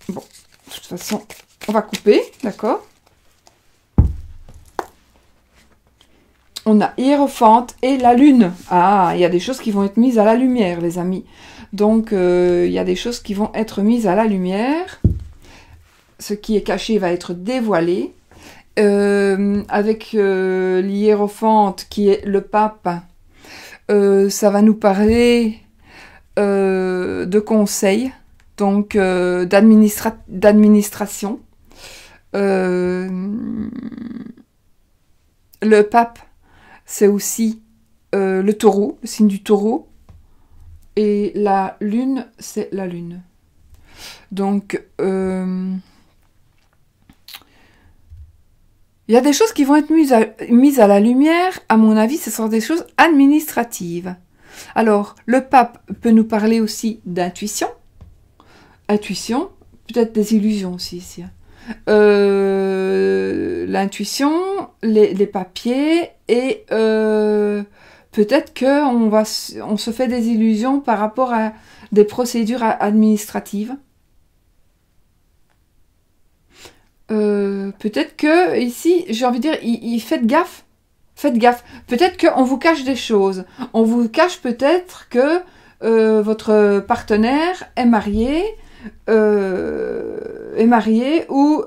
Bon, de toute façon, on va couper, d'accord? On a Hiérophante et la lune. Ah, il y a des choses qui vont être mises à la lumière, les amis. Donc, il y a des choses qui vont être mises à la lumière. Ce qui est caché va être dévoilé. Avec l'Hiérophante, qui est le pape, ça va nous parler de conseils, donc d'administration. Le pape, c'est aussi le taureau, le signe du taureau. Et la lune, c'est la lune. Donc, il y a des choses qui vont être mises à la lumière. À mon avis, ce sont des choses administratives. Alors, le pape peut nous parler aussi d'intuition. Intuition, peut-être des illusions aussi ici. L'intuition, les papiers et peut-être qu'on se fait des illusions par rapport à des procédures administratives. Peut-être que ici, j'ai envie de dire, faites gaffe. Faites gaffe. Peut-être qu'on vous cache des choses. On vous cache peut-être que votre partenaire est marié ou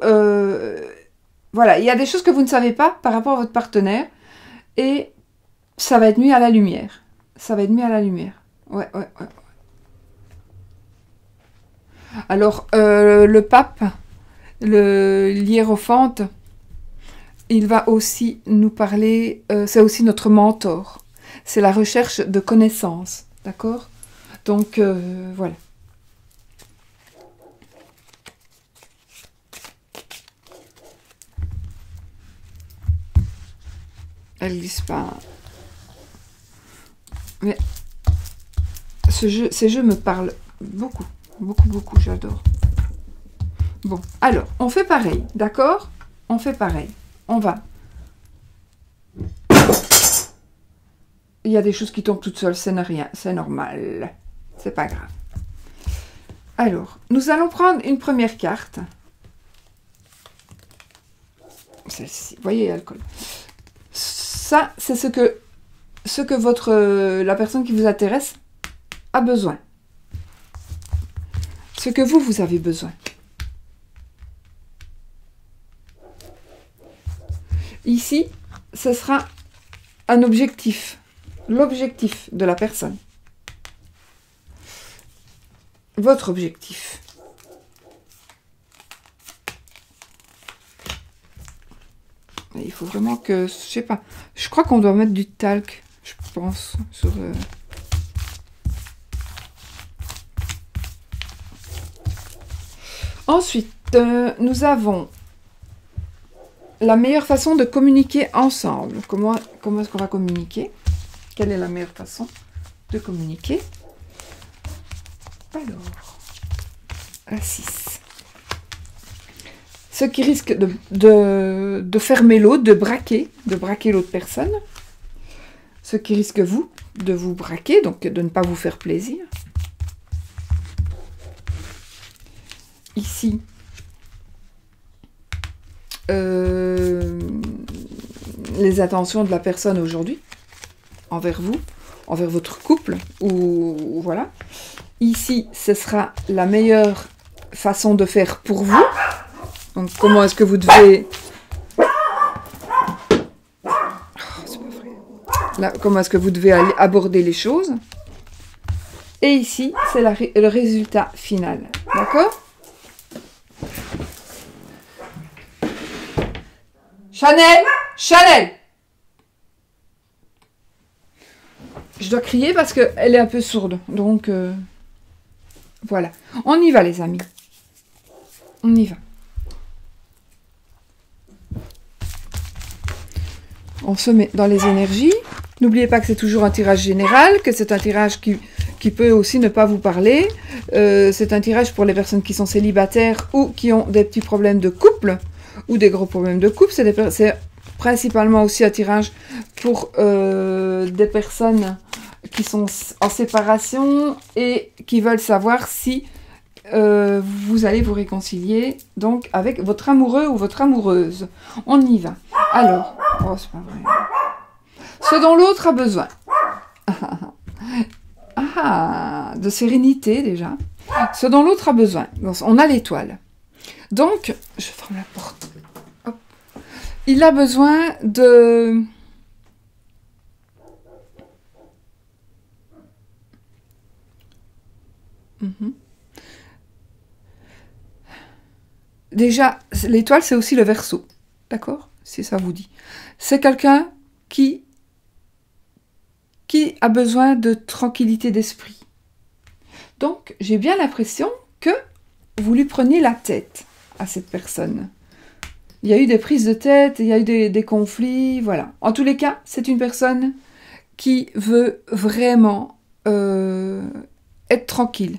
voilà, il y a des choses que vous ne savez pas par rapport à votre partenaire et ça va être mis à la lumière. Ça va être mis à la lumière. Ouais. Alors, le pape, l'hiérophante, il va aussi nous parler, c'est aussi notre mentor. C'est la recherche de connaissances, d'accord? Donc, voilà. Elle glisse pas. Mais ces jeux me parlent beaucoup, beaucoup, j'adore. Bon, alors, on fait pareil, d'accord? On fait pareil. On va. Il y a des choses qui tombent toutes seules, c'est rien, c'est normal. C'est pas grave. Alors, nous allons prendre une première carte. Celle-ci, vous voyez, alcool. Ça, c'est ce que la personne qui vous intéresse a besoin. Ce que vous avez besoin. Ici, ce sera un objectif. L'objectif de la personne. Votre objectif. Il faut vraiment que, je sais pas, je crois qu'on doit mettre du talc, je pense, sur... Ensuite, nous avons la meilleure façon de communiquer ensemble. Comment est-ce qu'on va communiquer? Quelle est la meilleure façon de communiquer? Alors, la 6. Ce qui risque de fermer l'autre, de braquer l'autre personne. Ce qui risque, vous, de vous braquer, donc de ne pas vous faire plaisir. Ici, les intentions de la personne aujourd'hui, envers vous, envers votre couple, ou voilà. Ici, ce sera la meilleure façon de faire pour vous. Donc, comment est-ce que vous devez... Oh, c'est pas vrai. Là, comment est-ce que vous devez aborder les choses. Et ici, c'est le résultat final. D'accord? Chanel! Chanel! Je dois crier parce qu'elle est un peu sourde. Donc, voilà. On y va, les amis. On y va. On se met dans les énergies. N'oubliez pas que c'est toujours un tirage général, que c'est un tirage qui peut aussi ne pas vous parler. C'est un tirage pour les personnes qui sont célibataires ou qui ont des petits problèmes de couple ou des gros problèmes de couple. C'est principalement aussi un tirage pour des personnes qui sont en séparation et qui veulent savoir si vous allez vous réconcilier donc avec votre amoureux ou votre amoureuse. On y va. Alors, oh, c'est pas vrai. Ce dont l'autre a besoin. De sérénité déjà. Ce dont l'autre a besoin. On a l'étoile. Donc, je ferme la porte. Hop. Il a besoin de... Déjà, l'étoile, c'est aussi le Verseau. D'accord? Si ça vous dit. C'est quelqu'un qui a besoin de tranquillité d'esprit. Donc, j'ai bien l'impression que vous lui prenez la tête à cette personne. Il y a eu des prises de tête, il y a eu des conflits, voilà. En tous les cas, c'est une personne qui veut vraiment être tranquille.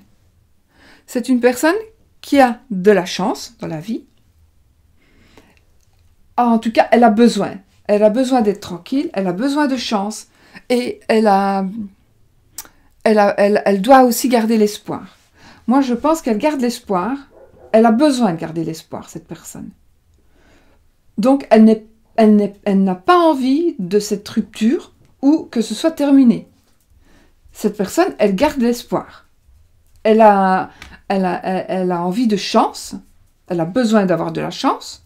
C'est une personne qui a de la chance dans la vie. En tout cas, elle a besoin. Elle a besoin d'être tranquille, elle a besoin de chance. Et elle doit aussi garder l'espoir. Moi, je pense qu'elle garde l'espoir. Elle a besoin de garder l'espoir, cette personne. Donc, elle n'a pas envie de cette rupture ou que ce soit terminé. Cette personne, elle garde l'espoir. Elle a envie de chance. Elle a besoin d'avoir de la chance.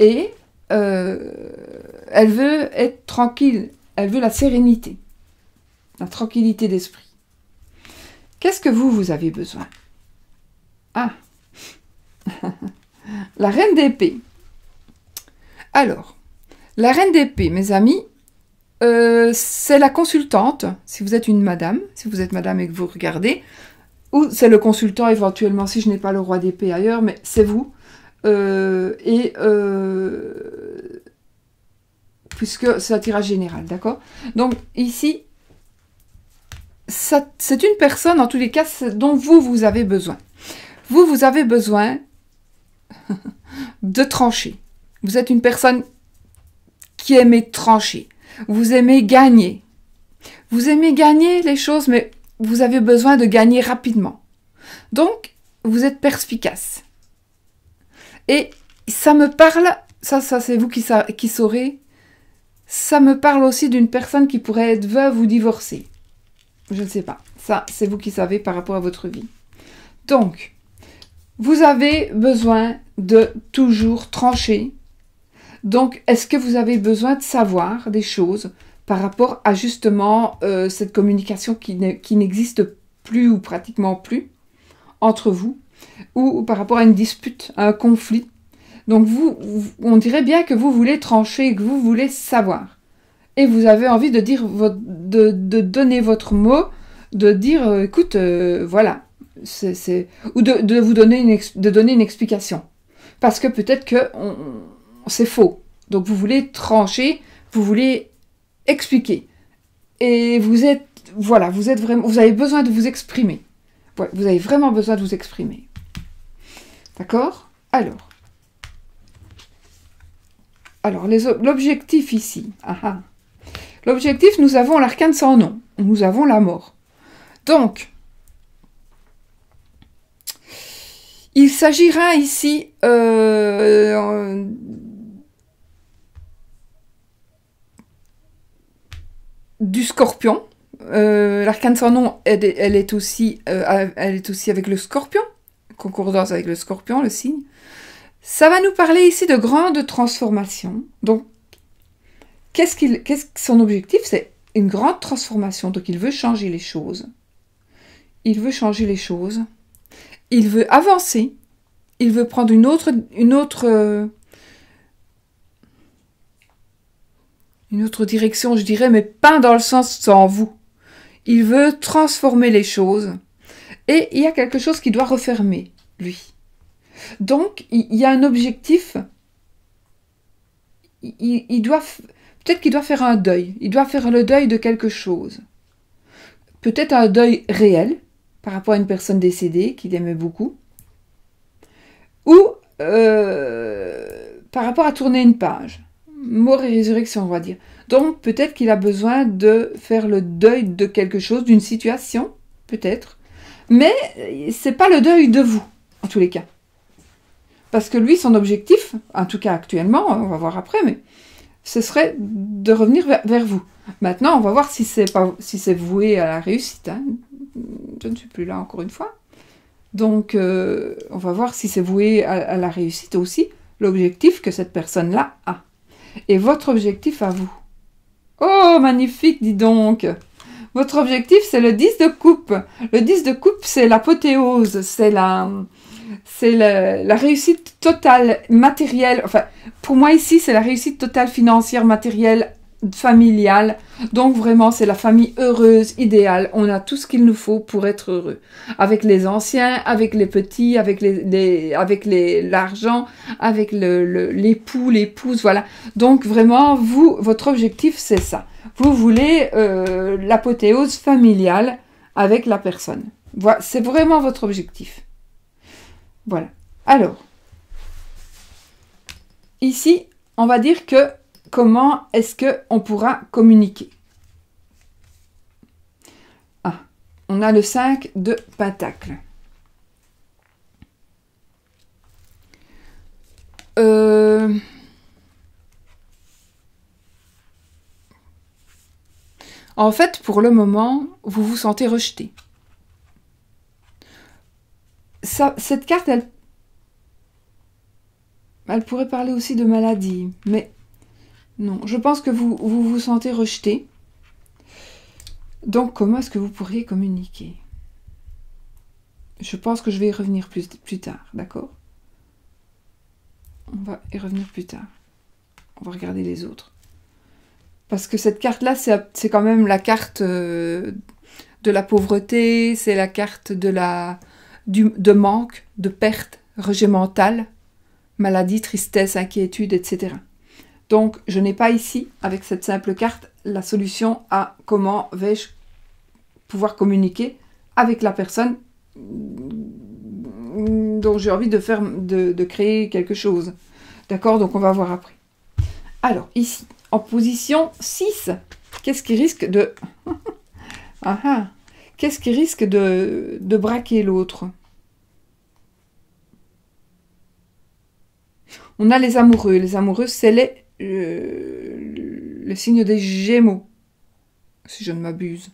Et elle veut être tranquille. Elle veut la sérénité, la tranquillité d'esprit. Qu'est-ce que vous avez besoin? Ah, la reine d'épée. Alors, la reine d'épée, mes amis, c'est la consultante, si vous êtes une madame, si vous êtes madame et que vous regardez, ou c'est le consultant éventuellement, si je n'ai pas le roi d'épée ailleurs, mais c'est vous. Puisque c'est un tirage général, d'accord? Donc, ici, c'est une personne, en tous les cas, dont vous avez besoin. Vous avez besoin de trancher. Vous êtes une personne qui aimez trancher. Vous aimez gagner. Vous aimez gagner les choses, mais vous avez besoin de gagner rapidement. Donc, vous êtes perspicace. Et ça me parle, ça c'est vous qui saurez, ça me parle aussi d'une personne qui pourrait être veuve ou divorcée. Je ne sais pas. Ça, c'est vous qui savez par rapport à votre vie. Donc, vous avez besoin de toujours trancher. Donc, est-ce que vous avez besoin de savoir des choses par rapport à justement cette communication qui n'existe plus ou pratiquement plus entre vous, ou par rapport à une dispute, à un conflit? Donc, on dirait bien que vous voulez trancher, que vous voulez savoir. Et vous avez envie de dire, de donner votre mot, de dire, écoute, voilà. Ou de vous donner une explication. Parce que peut-être que c'est faux. Donc, vous voulez trancher, vous voulez expliquer. Et vous êtes vraiment, vous avez besoin de vous exprimer. Ouais, vous avez vraiment besoin de vous exprimer. D'accord? Alors, l'objectif ici. L'objectif, nous avons l'arcane sans nom. Nous avons la mort. Donc, il s'agira ici du scorpion. L'arcane sans nom, elle est aussi avec le scorpion. Concordance avec le scorpion, le signe. Ça va nous parler ici de grandes transformations. Donc, qu'est-ce que son objectif? C'est une grande transformation. Donc, il veut changer les choses. Il veut changer les choses. Il veut avancer. Il veut prendre une autre une autre direction, je dirais, mais pas dans le sens sans vous. Il veut transformer les choses. Et il y a quelque chose qui doit refermer, lui. Donc, il y a un objectif. Il doit... Peut-être qu'il doit faire un deuil. Il doit faire le deuil de quelque chose. Peut-être un deuil réel, par rapport à une personne décédée qu'il aimait beaucoup. Ou par rapport à tourner une page. Mort et résurrection, on va dire. Donc, peut-être qu'il a besoin de faire le deuil de quelque chose, d'une situation, peut-être. Mais c'est pas le deuil de vous, en tous les cas. Parce que lui, son objectif, en tout cas actuellement, on va voir après, mais ce serait de revenir vers vous. Maintenant, on va voir si c'est voué à la réussite. Hein. Je ne suis plus là encore une fois. Donc, on va voir si c'est voué à la réussite aussi, l'objectif que cette personne-là a. Et votre objectif à vous. Oh, magnifique, dis donc! Votre objectif, c'est le 10 de coupe. Le 10 de coupe, c'est l'apothéose, c'est la réussite totale matérielle. Enfin, pour moi ici, c'est la réussite totale financière, matérielle, familiale. Donc vraiment, c'est la famille heureuse, idéale. On a tout ce qu'il nous faut pour être heureux. Avec les anciens, avec les petits, avec l'argent, avec l'époux, l'épouse, voilà. Donc vraiment, votre objectif, c'est ça. Vous voulez l'apothéose familiale avec la personne. Voilà, c'est vraiment votre objectif. Voilà. Alors, ici, on va dire que comment est-ce qu'on pourra communiquer? Ah, on a le 5 de Pentacle. En fait, pour le moment, vous vous sentez rejeté. Cette carte, elle pourrait parler aussi de maladie, mais non, je pense que vous vous sentez rejeté. Donc, comment est-ce que vous pourriez communiquer? Je pense que je vais y revenir plus tard, d'accord? On va y revenir plus tard. On va regarder les autres. Parce que cette carte-là, c'est quand même la carte de la pauvreté, c'est la carte de manque, de perte, rejet mental, maladie, tristesse, inquiétude, etc. Donc, je n'ai pas ici, avec cette simple carte, la solution à comment vais-je pouvoir communiquer avec la personne dont j'ai envie de créer quelque chose. D'accord? Donc, on va voir après. Alors, ici, en position 6, qu'est-ce qui risque de... Qu'est-ce qui risque de braquer l'autre? On a les amoureux. Les amoureux, c'est le signe des Gémeaux, si je ne m'abuse.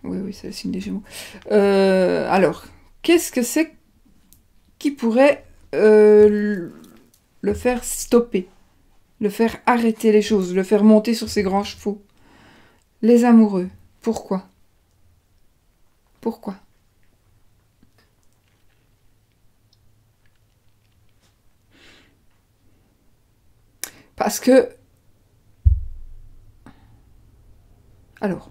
Oui, c'est le signe des Gémeaux. Alors, qu'est-ce que c'est qui pourrait le faire stopper, le faire arrêter les choses, le faire monter sur ses grands chevaux? Les amoureux. Pourquoi? Pourquoi? Parce que... Alors,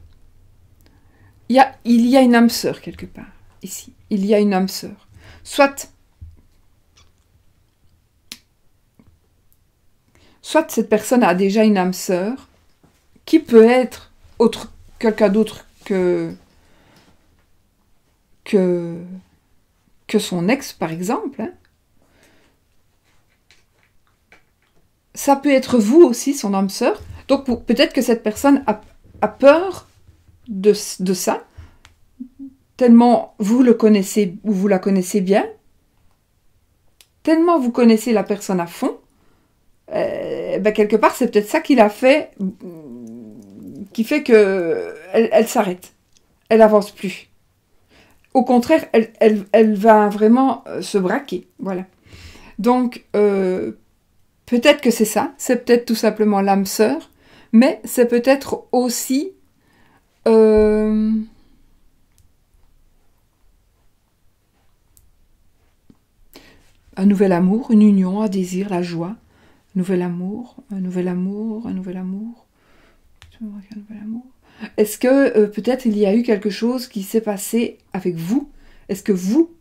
il y a une âme sœur quelque part, ici. Il y a une âme sœur. Soit cette personne a déjà une âme sœur, qui peut être quelqu'un d'autre que son ex, par exemple. Hein. Ça peut être vous aussi, son âme sœur. Donc peut-être que cette personne a peur de ça, tellement vous le connaissez ou vous la connaissez bien, tellement vous connaissez la personne à fond, quelque part c'est peut-être ça qui l'a fait, qui fait que elle s'arrête, elle avance plus. Au contraire, elle va vraiment se braquer, voilà. Donc peut-être que c'est ça, c'est peut-être tout simplement l'âme sœur, mais c'est peut-être aussi un nouvel amour, une union, un désir, la joie, Nouvel amour, un nouvel amour, un nouvel amour. Un nouvel amour. Est-ce que peut-être il y a eu quelque chose qui s'est passé avec vous? Est-ce que vous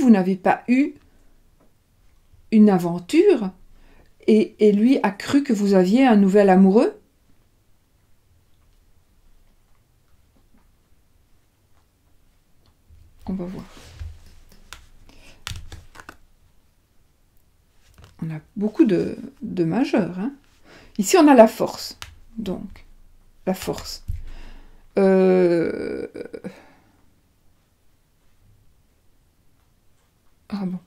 n'avez pas eu une aventure et lui a cru que vous aviez un nouvel amoureux? On va voir. On a beaucoup de majeurs. Hein. Ici, on a la force. Donc, la force. Ah bon.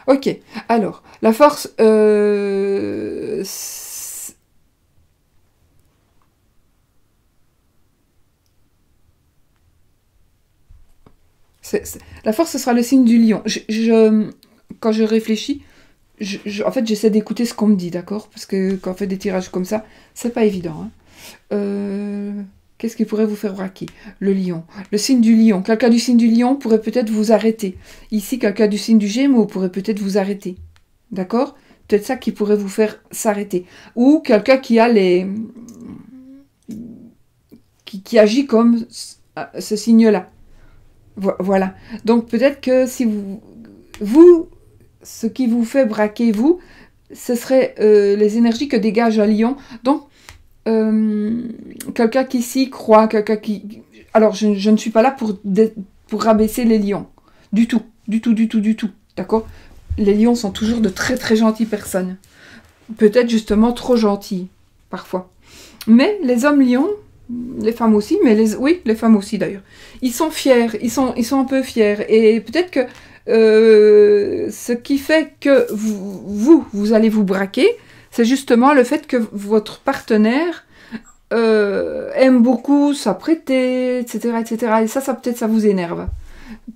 Ok. Alors, la force... La force, ce sera le signe du lion. Quand je réfléchis, en fait, j'essaie d'écouter ce qu'on me dit, d'accord? Parce que quand on fait des tirages comme ça, c'est pas évident. Hein. Qu'est-ce qui pourrait vous faire braquer? Le lion. Le signe du lion. Quelqu'un du signe du lion pourrait peut-être vous arrêter. Ici, quelqu'un du signe du Gémeaux pourrait peut-être vous arrêter. D'accord? Peut-être ça qui pourrait vous faire s'arrêter. Ou quelqu'un qui a qui agit comme ce signe-là. Voilà. Donc peut-être que si vous, ce qui vous fait braquer, vous, ce serait les énergies que dégage un lion. Donc, quelqu'un qui s'y croit, quelqu'un qui... Alors, je ne suis pas là pour rabaisser les lions. Du tout. D'accord? Les lions sont toujours de très très gentilles personnes. Peut-être justement trop gentilles, parfois. Mais les hommes lions, les femmes aussi, mais les femmes aussi d'ailleurs, ils sont fiers, ils sont un peu fiers. Et peut-être que ce qui fait que vous allez vous braquer, c'est justement le fait que votre partenaire aime beaucoup s'apprêter, etc., etc. Et ça peut-être ça vous énerve.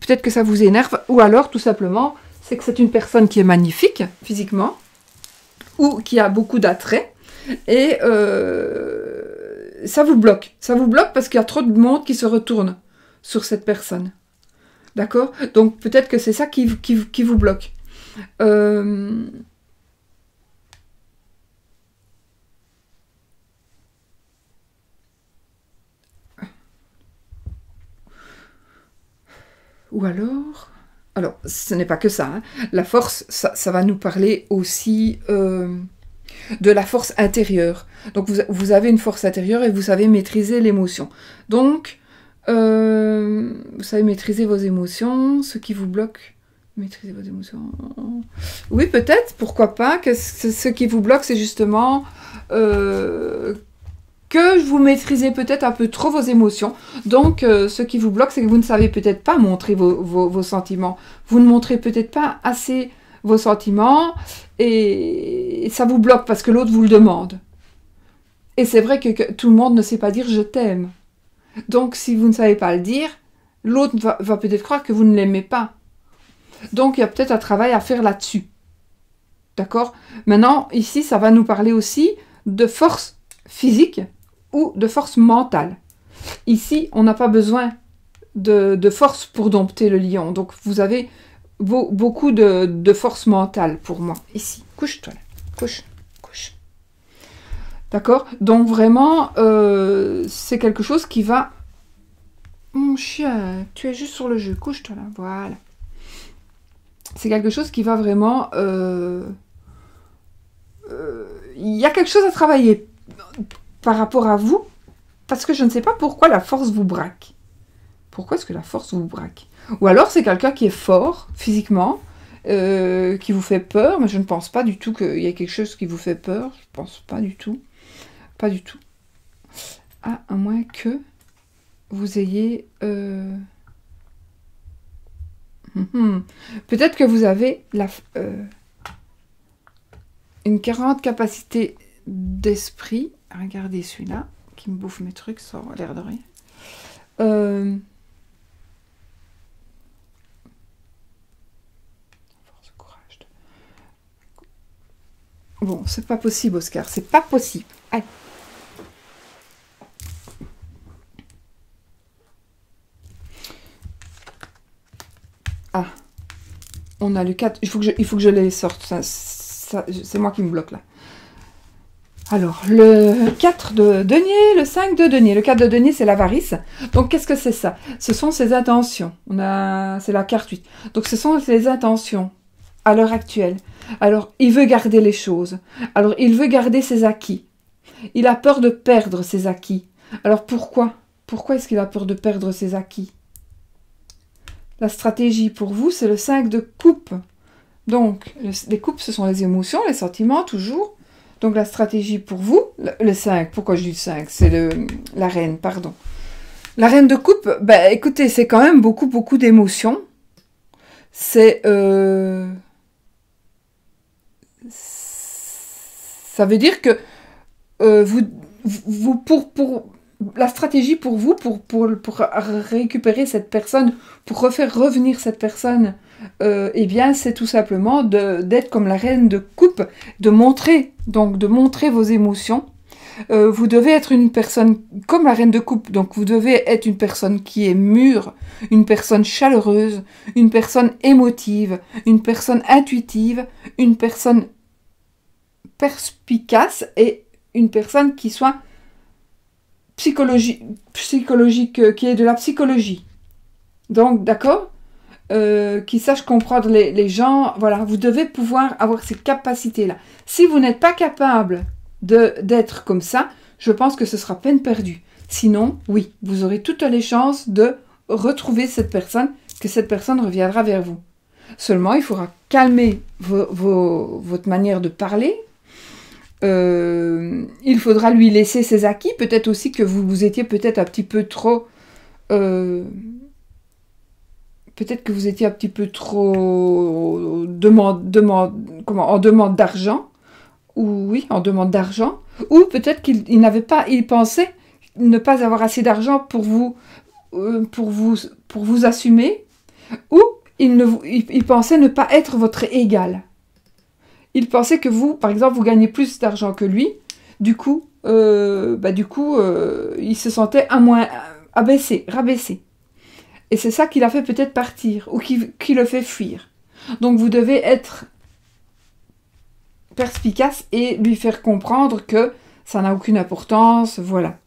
Peut-être que ça vous énerve, ou alors tout simplement, c'est que c'est une personne qui est magnifique physiquement, ou qui a beaucoup d'attrait, et ça vous bloque. Ça vous bloque parce qu'il y a trop de monde qui se retourne sur cette personne. D'accord? Donc peut-être que c'est ça qui vous bloque. Ou alors... Alors, ce n'est pas que ça. Hein. La force, ça va nous parler aussi de la force intérieure. Donc, vous avez une force intérieure et vous savez maîtriser l'émotion. Donc, vous savez maîtriser vos émotions, ce qui vous bloque. Maîtriser vos émotions. Oui, peut-être, pourquoi pas, que ce qui vous bloque, c'est justement que vous maîtrisez peut-être un peu trop vos émotions. Donc, ce qui vous bloque, c'est que vous ne savez peut-être pas montrer vos sentiments. Vous ne montrez peut-être pas assez vos sentiments et ça vous bloque parce que l'autre vous le demande. Et c'est vrai que tout le monde ne sait pas dire « je t'aime ». Donc, si vous ne savez pas le dire, l'autre va peut-être croire que vous ne l'aimez pas. Donc, il y a peut-être un travail à faire là-dessus. D'accord? Maintenant, ici, ça va nous parler aussi de force physique ou de force mentale. Ici, on n'a pas besoin de force pour dompter le lion. Donc, vous avez beaucoup de force mentale pour moi. Ici, couche-toi là. Couche. D'accord? Donc, vraiment, c'est quelque chose qui va... Mon chien, tu es juste sur le jeu. Couche-toi là. Voilà. C'est quelque chose qui va vraiment... Il y a quelque chose à travailler par rapport à vous, parce que je ne sais pas pourquoi la force vous braque. Pourquoi est-ce que la force vous braque? Ou alors c'est quelqu'un qui est fort physiquement, qui vous fait peur, mais je ne pense pas du tout qu'il y ait quelque chose qui vous fait peur. Je pense pas du tout. Pas du tout. Ah, à moins que vous ayez... Peut-être que vous avez une grande capacité d'esprit. Regardez celui-là, qui me bouffe mes trucs, ça a l'air de rien. Force, courage. Bon, c'est pas possible, Oscar, c'est pas possible. Allez. Ah. On a le 4. Il faut que je les sorte. C'est moi qui me bloque là. Alors, le 4 de denier, le 5 de denier. Le 4 de denier, c'est l'avarice. Donc, qu'est-ce que c'est ça? Ce sont ses intentions. C'est la carte 8. Donc, ce sont ses intentions à l'heure actuelle. Alors, il veut garder les choses. Alors, il veut garder ses acquis. Il a peur de perdre ses acquis. Alors, pourquoi? Pourquoi est-ce qu'il a peur de perdre ses acquis? La stratégie pour vous, c'est le 5 de coupe. Donc, les coupes, ce sont les émotions, les sentiments, toujours. Donc, la stratégie pour vous, le 5, pourquoi je dis le 5? C'est la reine, pardon. La reine de coupe, ben, écoutez, c'est quand même beaucoup, beaucoup d'émotions. Ça veut dire que la stratégie pour vous, pour récupérer cette personne, pour refaire revenir cette personne, eh bien, c'est tout simplement d'être comme la reine de coupe, de montrer vos émotions. Vous devez être une personne comme la reine de coupe, donc vous devez être une personne qui est mûre, une personne chaleureuse, une personne émotive, une personne intuitive, une personne perspicace et une personne qui soit psychologique, qui est de la psychologie. Donc, d'accord, qui sache comprendre les gens. Voilà, vous devez pouvoir avoir ces capacités-là. Si vous n'êtes pas capable d'être comme ça, je pense que ce sera peine perdue. Sinon, oui, vous aurez toutes les chances de retrouver cette personne, que cette personne reviendra vers vous. Seulement, il faudra calmer votre manière de parler. Il faudra lui laisser ses acquis. Peut-être aussi que vous étiez peut-être un petit peu trop... peut-être que vous étiez un petit peu trop en demande d'argent. Ou oui, en demande d'argent. Ou peut-être qu'il n'avait pas... Il pensait ne pas avoir assez d'argent pour vous assumer. Ou il pensait ne pas être votre égal. Il pensait que vous, par exemple, vous gagnez plus d'argent que lui. Du coup, il se sentait rabaissé. Et c'est ça qui l'a fait peut-être partir, ou qui le fait fuir. Donc vous devez être perspicace et lui faire comprendre que ça n'a aucune importance, voilà.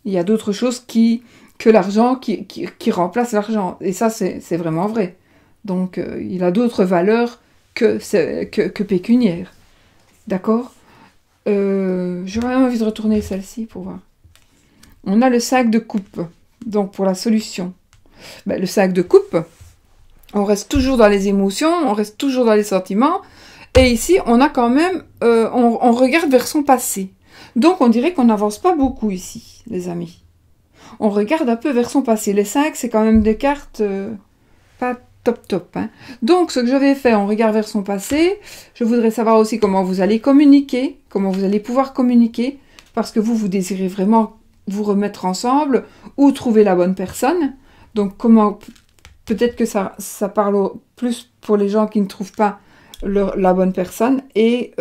Il y a d'autres choses que l'argent qui remplace l'argent. Et ça, c'est vraiment vrai. Donc, il a d'autres valeurs que pécuniaires. D'accord? J'aurais envie de retourner celle-ci pour voir. On a le sac de coupe. Donc, pour la solution. Ben, le sac de coupe, on reste toujours dans les émotions, on reste toujours dans les sentiments. Et ici, on a quand même... on regarde vers son passé. Donc, on dirait qu'on n'avance pas beaucoup ici, les amis. On regarde un peu vers son passé. Les 5, c'est quand même des cartes pas top. Hein. Donc, ce que je vais faire, on regarde vers son passé. Je voudrais savoir aussi comment vous allez communiquer, comment vous allez pouvoir communiquer, parce que vous désirez vraiment vous remettre ensemble ou trouver la bonne personne. Donc, comment... Peut-être que ça parle plus pour les gens qui ne trouvent pas la bonne personne et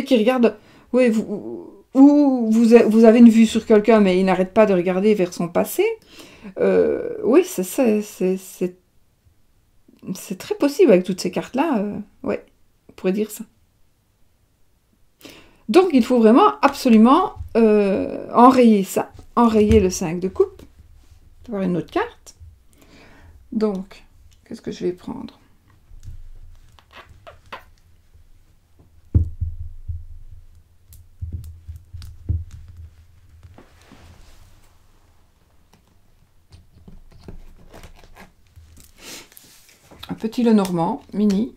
qui regardent... Oui, vous avez une vue sur quelqu'un, mais il n'arrête pas de regarder vers son passé. Oui, c'est très possible avec toutes ces cartes-là. Ouais, on pourrait dire ça. Donc, il faut vraiment absolument enrayer ça. Enrayer le 5 de coupe. Avoir une autre carte. Donc, qu'est-ce que je vais prendre ? Un petit Lenormand, mini.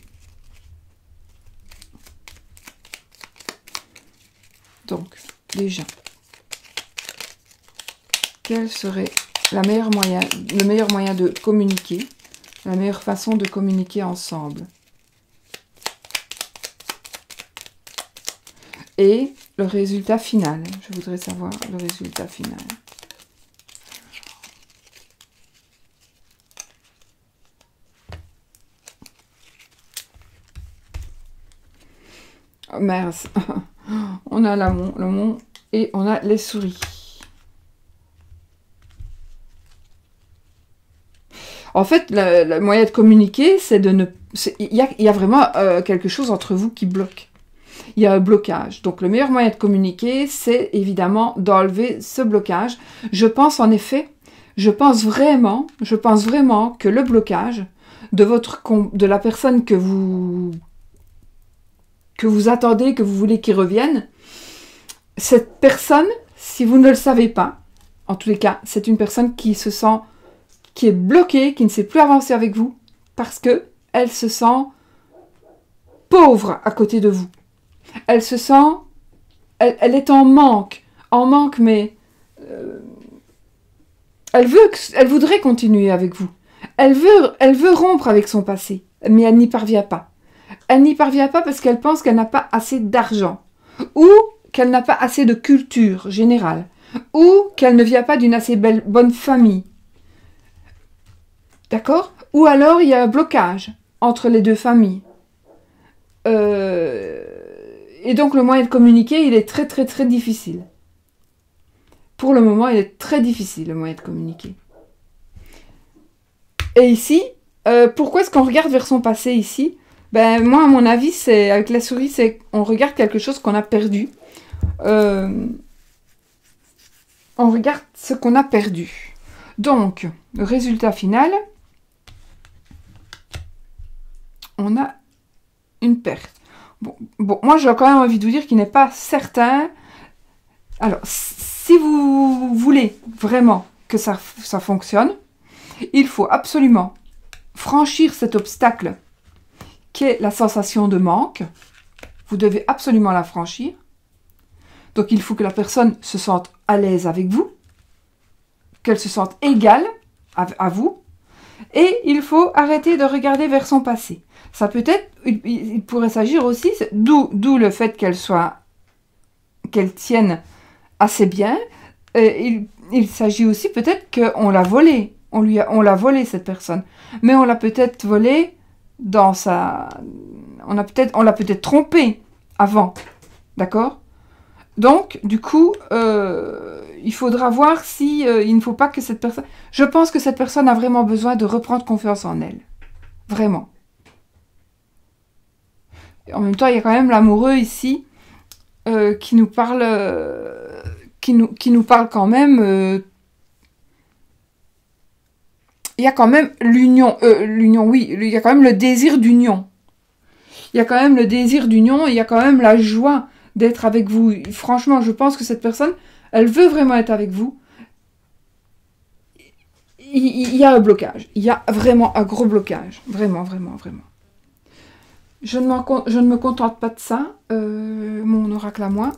Donc, déjà, quel serait le meilleur moyen de communiquer, la meilleure façon de communiquer ensemble? Et le résultat final. Je voudrais savoir le résultat final. Oh, mince. On a le mont et on a les souris. En fait, le moyen de communiquer, c'est de ne... Il y a vraiment quelque chose entre vous qui bloque. Il y a un blocage. Donc, le meilleur moyen de communiquer, c'est évidemment d'enlever ce blocage. Je pense en effet, je pense vraiment que le blocage de la personne que vous attendez, que vous voulez qu'il revienne, cette personne, si vous ne le savez pas, en tous les cas, c'est une personne qui est bloquée, qui ne sait plus avancer avec vous, parce que elle se sent pauvre à côté de vous. Elle se sent, elle est en manque, mais elle voudrait continuer avec vous. Elle veut rompre avec son passé, mais elle n'y parvient pas. Elle n'y parvient pas parce qu'elle pense qu'elle n'a pas assez d'argent, ou qu'elle n'a pas assez de culture générale, ou qu'elle ne vient pas d'une assez bonne famille. D'accord? Ou alors il y a un blocage entre les deux familles. Et donc le moyen de communiquer, il est très très très difficile. Pour le moment, il est très difficile le moyen de communiquer. Et ici, pourquoi est-ce qu'on regarde vers son passé ici? Ben moi, à mon avis, c'est avec la souris, c'est on regarde quelque chose qu'on a perdu. On regarde ce qu'on a perdu. Donc, le résultat final, on a une perte. Bon, moi, j'ai quand même envie de vous dire qu'il n'est pas certain. Alors, si vous voulez vraiment que ça fonctionne, il faut absolument franchir cet obstacle qui est la sensation de manque. Vous devez absolument la franchir. Donc, il faut que la personne se sente à l'aise avec vous, qu'elle se sente égale à vous, et il faut arrêter de regarder vers son passé. Ça peut être, il pourrait s'agir aussi, d'où le fait qu'elle tienne assez bien. Il s'agit aussi peut-être qu'on l'a volée, on l'a volée cette personne, mais on l'a peut-être volée dans on l'a peut-être trompée avant, d'accord? Donc, du coup, il faudra voir si il ne faut pas que cette personne... Je pense que cette personne a vraiment besoin de reprendre confiance en elle. Vraiment. Et en même temps, il y a quand même l'amoureux ici qui nous parle... qui nous parle quand même... il y a quand même l'union, oui, il y a quand même le désir d'union. Il y a quand même le désir d'union, il y a quand même la joie d'être avec vous. Franchement, je pense que cette personne, elle veut vraiment être avec vous. Il y a un blocage. Il y a vraiment un gros blocage. Vraiment, vraiment, vraiment. Je ne me contente pas de ça, mon oracle à moi.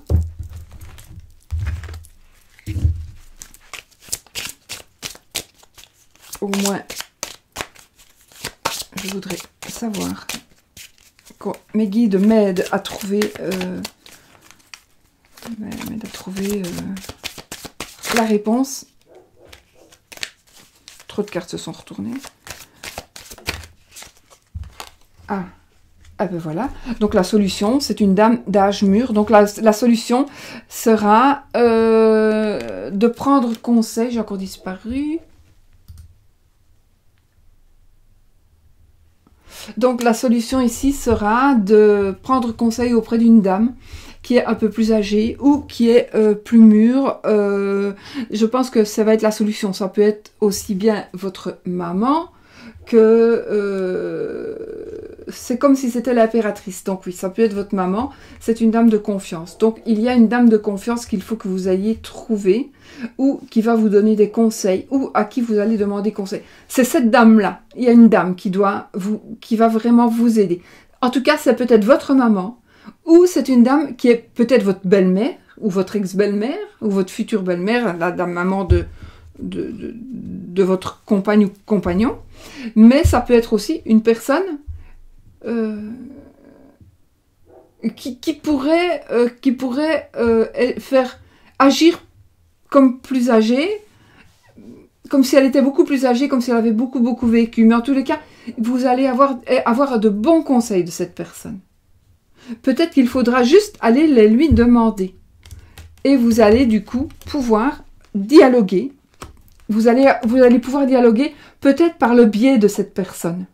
Au moins, je voudrais savoir que mes guides m'aident à trouver, la réponse. Trop de cartes se sont retournées. Ah ben voilà. Donc la solution, c'est une dame d'âge mûr. Donc la solution sera de prendre conseil. J'ai encore disparu. Donc la solution ici sera de prendre conseil auprès d'une dame qui est un peu plus âgée ou qui est plus mûre. Je pense que ça va être la solution. Ça peut être aussi bien votre maman que... c'est comme si c'était l'impératrice. Donc oui, ça peut être votre maman. C'est une dame de confiance. Donc il y a une dame de confiance qu'il faut que vous alliez trouver ou qui va vous donner des conseils ou à qui vous allez demander conseil. C'est cette dame-là. Il y a une dame qui va vraiment vous aider. En tout cas, c'est peut-être votre maman ou c'est une dame qui est peut-être votre belle-mère ou votre ex-belle-mère ou votre future belle-mère, la dame maman de votre compagne ou compagnon. Mais ça peut être aussi une personne qui pourrait faire agir comme plus âgée, comme si elle était beaucoup plus âgée, comme si elle avait beaucoup vécu. Mais en tous les cas, vous allez avoir de bons conseils de cette personne. Peut-être qu'il faudra juste aller les lui demander. Et vous allez du coup pouvoir dialoguer vous allez pouvoir dialoguer peut-être par le biais de cette personne.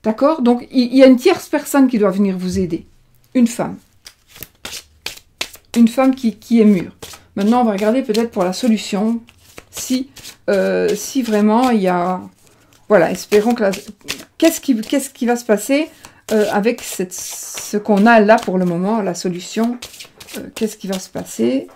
D'accord? Donc, il y a une tierce personne qui doit venir vous aider. Une femme. Une femme qui est mûre. Maintenant, on va regarder peut-être pour la solution. Si vraiment il y a... Voilà, espérons que... Qu'est-ce qui va se passer avec ce qu'on a là pour le moment, la solution? Qu'est-ce qui va se passer?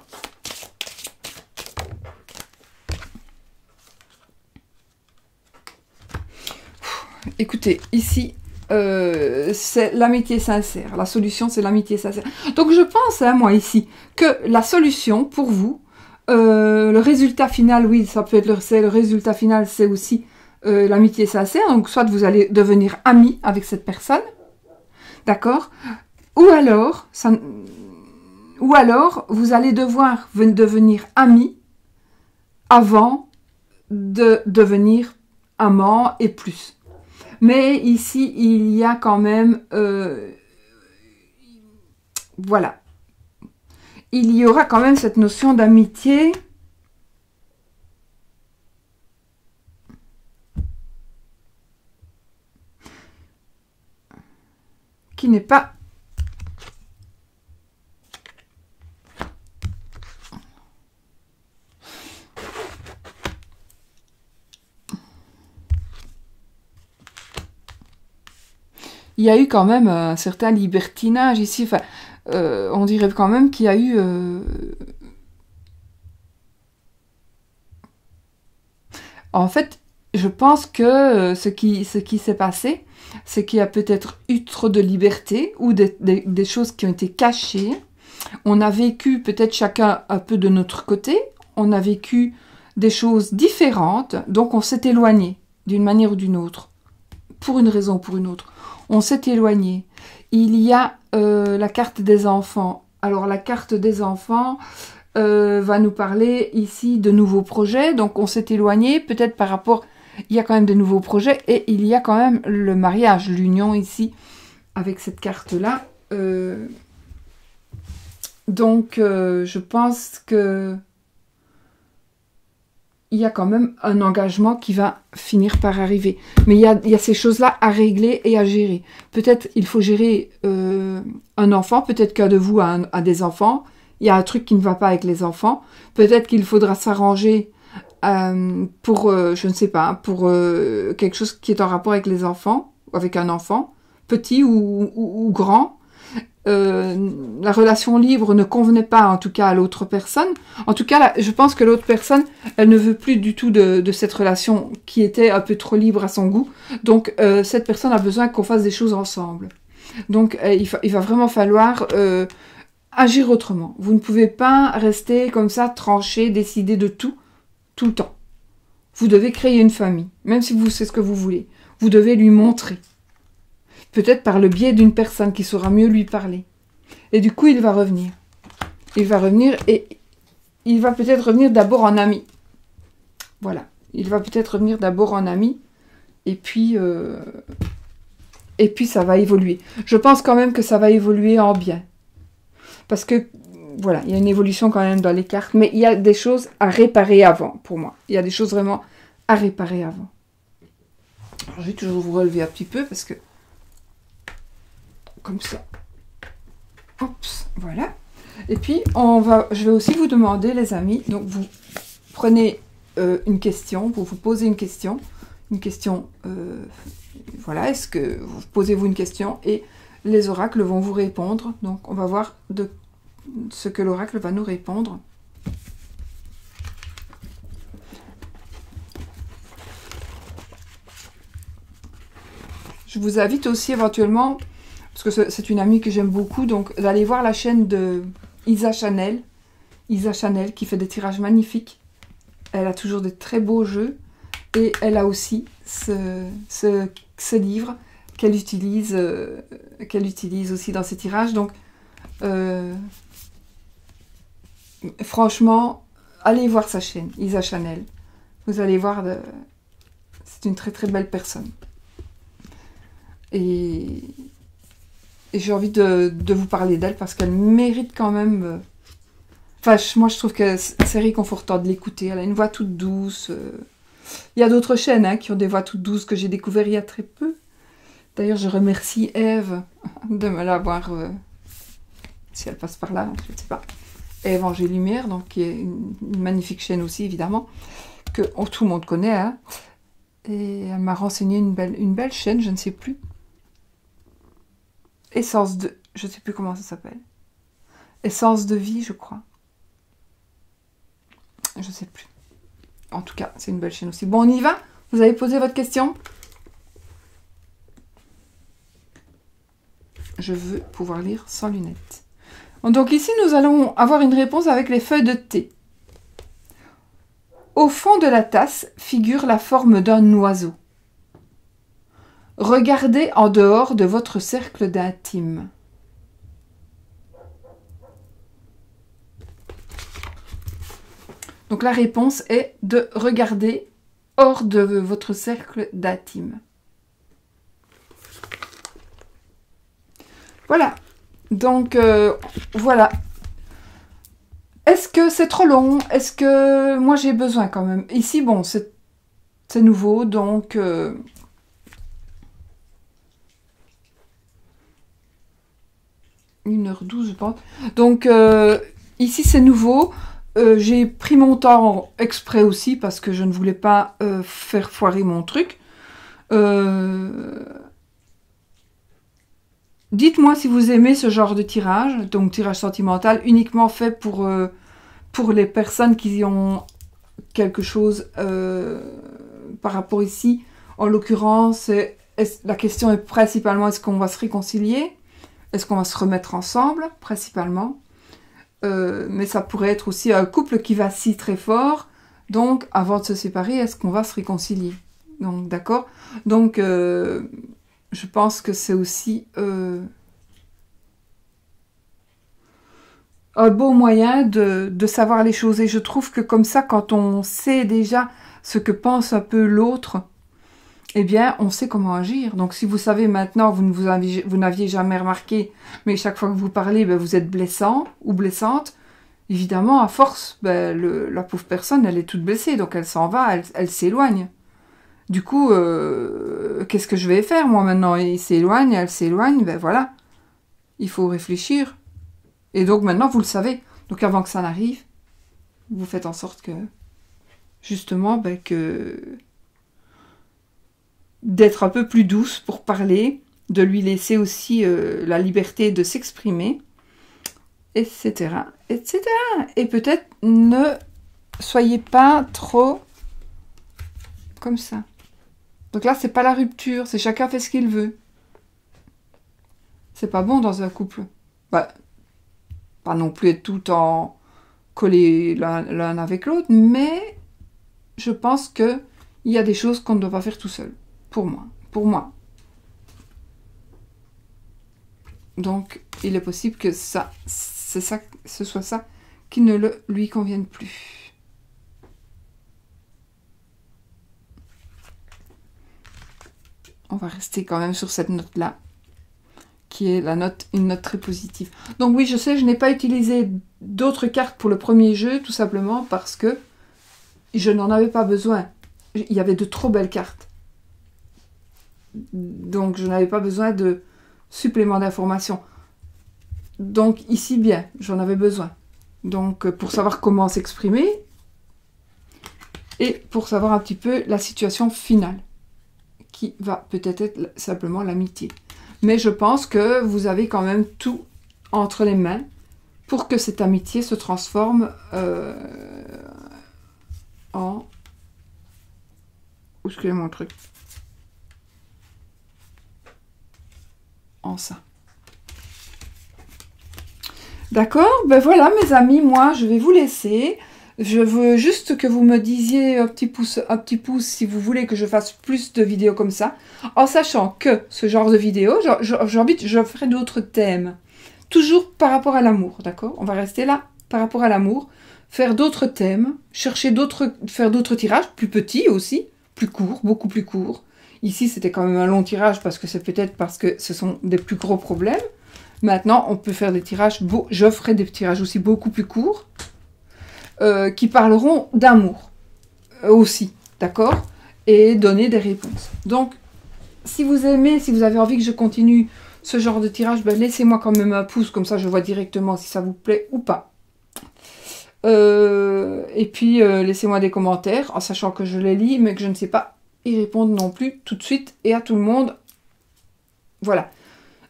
Écoutez, ici, c'est l'amitié sincère. La solution, c'est l'amitié sincère. Donc, je pense, hein, moi, ici, que la solution, pour vous, le résultat final, oui, ça peut être le résultat final, c'est aussi l'amitié sincère. Donc, soit vous allez devenir ami avec cette personne, d'accord? Ou alors, vous allez devoir devenir ami avant de devenir amant et plus. Mais ici, il y a quand même... voilà. Il y aura quand même cette notion d'amitié. Qui n'est pas... Il y a eu quand même un certain libertinage ici. Enfin, on dirait quand même qu'il y a eu... En fait, je pense que ce qui s'est passé, c'est qu'il y a peut-être eu trop de liberté ou des choses qui ont été cachées. On a vécu peut-être chacun un peu de notre côté. On a vécu des choses différentes. Donc, on s'est éloigné d'une manière ou d'une autre. Pour une raison ou pour une autre. On s'est éloigné. Il y a la carte des enfants. Alors, la carte des enfants va nous parler ici de nouveaux projets. Donc, on s'est éloigné peut-être par rapport... Il y a quand même de nouveaux projets et il y a quand même le mariage, l'union ici, avec cette carte-là. Donc, je pense que il y a quand même un engagement qui va finir par arriver. Mais il y a ces choses-là à régler et à gérer. Peut-être il faut gérer un enfant, peut-être qu'un de vous a des enfants. Il y a un truc qui ne va pas avec les enfants. Peut-être qu'il faudra s'arranger pour, je ne sais pas, pour quelque chose qui est en rapport avec les enfants, avec un enfant, petit ou grand. La relation libre ne convenait pas en tout cas à l'autre personne. En tout cas, là, je pense que l'autre personne, elle ne veut plus du tout de cette relation qui était un peu trop libre à son goût. Donc, cette personne a besoin qu'on fasse des choses ensemble. Donc, il va vraiment falloir agir autrement. Vous ne pouvez pas rester comme ça, trancher, décider de tout le temps. Vous devez créer une famille, même si c'est ce que vous voulez. Vous devez lui montrer. Peut-être par le biais d'une personne qui saura mieux lui parler. Et du coup, il va revenir. Il va revenir et il va peut-être revenir d'abord en ami. Voilà. Il va peut-être revenir d'abord en ami. Et puis ça va évoluer. Je pense quand même que ça va évoluer en bien. Parce que, voilà, il y a une évolution quand même dans les cartes. Mais il y a des choses à réparer avant, pour moi. Il y a des choses vraiment à réparer avant. Alors, je vais toujours vous relever un petit peu parce que comme ça. Oups, voilà. Et puis, je vais aussi vous demander, les amis, donc vous prenez une question, vous posez une question, voilà, posez-vous une question et les oracles vont vous répondre. Donc, on va voir de ce que l'oracle va nous répondre. Je vous invite aussi éventuellement... Parce que c'est une amie que j'aime beaucoup, donc d'aller voir la chaîne de Isa Chanel, qui fait des tirages magnifiques. Elle a toujours des très beaux jeux, et elle a aussi ce livre qu'elle utilise aussi dans ses tirages. Donc, franchement, allez voir sa chaîne, Isa Chanel. Vous allez voir, c'est une très très belle personne. Et j'ai envie de vous parler d'elle parce qu'elle mérite quand même Enfin, moi, je trouve que c'est réconfortant de l'écouter. Elle a une voix toute douce. Il y a d'autres chaînes hein, qui ont des voix toutes douces que j'ai découvert il y a très peu. D'ailleurs, je remercie Ève de me l'avoir... si elle passe par là, je ne sais pas. Ève Angers Lumière, donc, qui est une magnifique chaîne aussi, évidemment, que tout le monde connaît. Hein. Et elle m'a renseigné une belle chaîne, je ne sais plus. Essence de... Je ne sais plus comment ça s'appelle. Essence de vie, je crois. Je ne sais plus. En tout cas, c'est une belle chaîne aussi. Bon, on y va? Vous avez posé votre question? Je veux pouvoir lire sans lunettes. Donc ici, nous allons avoir une réponse avec les feuilles de thé. Au fond de la tasse figure la forme d'un oiseau. Regardez en dehors de votre cercle d'intime. Donc la réponse est de regarder hors de votre cercle d'intime. Voilà. Donc voilà. Est-ce que c'est trop long? Est-ce que moi j'ai besoin quand même? Ici, bon, c'est nouveau, donc... 1h12, je pense. Donc, ici, c'est nouveau. J'ai pris mon temps exprès aussi, parce que je ne voulais pas faire foirer mon truc. Dites-moi si vous aimez ce genre de tirage, donc tirage sentimental, uniquement fait pour les personnes qui ont quelque chose par rapport ici. En l'occurrence, la question est principalement, est-ce qu'on va se réconcilier? Est-ce qu'on va se remettre ensemble, principalement? Mais ça pourrait être aussi un couple qui vacille très fort. Donc, avant de se séparer, est-ce qu'on va se réconcilier? Donc, d'accord. Donc, je pense que c'est aussi un beau moyen de savoir les choses. Et je trouve que comme ça, quand on sait déjà ce que pense un peu l'autre, eh bien, on sait comment agir. Donc, si vous savez maintenant, vous n'aviez jamais remarqué, mais chaque fois que vous parlez, ben, vous êtes blessant ou blessante, évidemment, à force, ben, la pauvre personne, elle est toute blessée, donc elle s'en va, elle s'éloigne. Du coup, qu'est-ce que je vais faire, moi, maintenant? Il s'éloigne, elle s'éloigne, ben voilà. Il faut réfléchir. Et donc, maintenant, vous le savez. Donc, avant que ça n'arrive, vous faites en sorte que, justement, ben, d'être un peu plus douce pour parler, de lui laisser aussi la liberté de s'exprimer, etc., etc. Et peut-être ne soyez pas trop comme ça. Donc là, c'est pas la rupture, c'est chacun fait ce qu'il veut. C'est pas bon dans un couple. Bah, pas non plus être tout le temps collés l'un avec l'autre, mais je pense que il y a des choses qu'on ne doit pas faire tout seul. Pour moi. Donc, il est possible que ce soit ça qui ne lui convienne plus. On va rester quand même sur cette note-là, qui est une note très positive. Donc oui, je sais, je n'ai pas utilisé d'autres cartes pour le premier jeu, tout simplement parce que je n'en avais pas besoin. Il y avait de trop belles cartes. Donc, je n'avais pas besoin de supplément d'informations. Donc, ici, bien, j'en avais besoin. Donc, pour savoir comment s'exprimer et pour savoir un petit peu la situation finale, qui va peut-être être simplement l'amitié. Mais je pense que vous avez quand même tout entre les mains pour que cette amitié se transforme en... Où est-ce que j'ai mon truc? En ça. D'accord, ben voilà mes amis, moi je vais vous laisser. Je veux juste que vous me disiez un petit pouce si vous voulez que je fasse plus de vidéos comme ça, en sachant que ce genre de vidéo, je ferai d'autres thèmes, toujours par rapport à l'amour, d'accord? On va rester là, par rapport à l'amour, faire d'autres thèmes, faire d'autres tirages, plus petits aussi, plus courts, beaucoup plus courts. Ici, c'était quand même un long tirage parce que c'est peut-être parce que ce sont des plus gros problèmes. Maintenant, on peut faire des tirages, je ferai des tirages aussi beaucoup plus courts. qui parleront d'amour aussi, d'accord? Et donner des réponses. Donc, si vous aimez, si vous avez envie que je continue ce genre de tirage, ben laissez-moi quand même un pouce, comme ça je vois directement si ça vous plaît ou pas. Et puis, laissez-moi des commentaires, en sachant que je les lis, mais que je ne sais pas y répondre non plus tout de suite et à tout le monde. Voilà.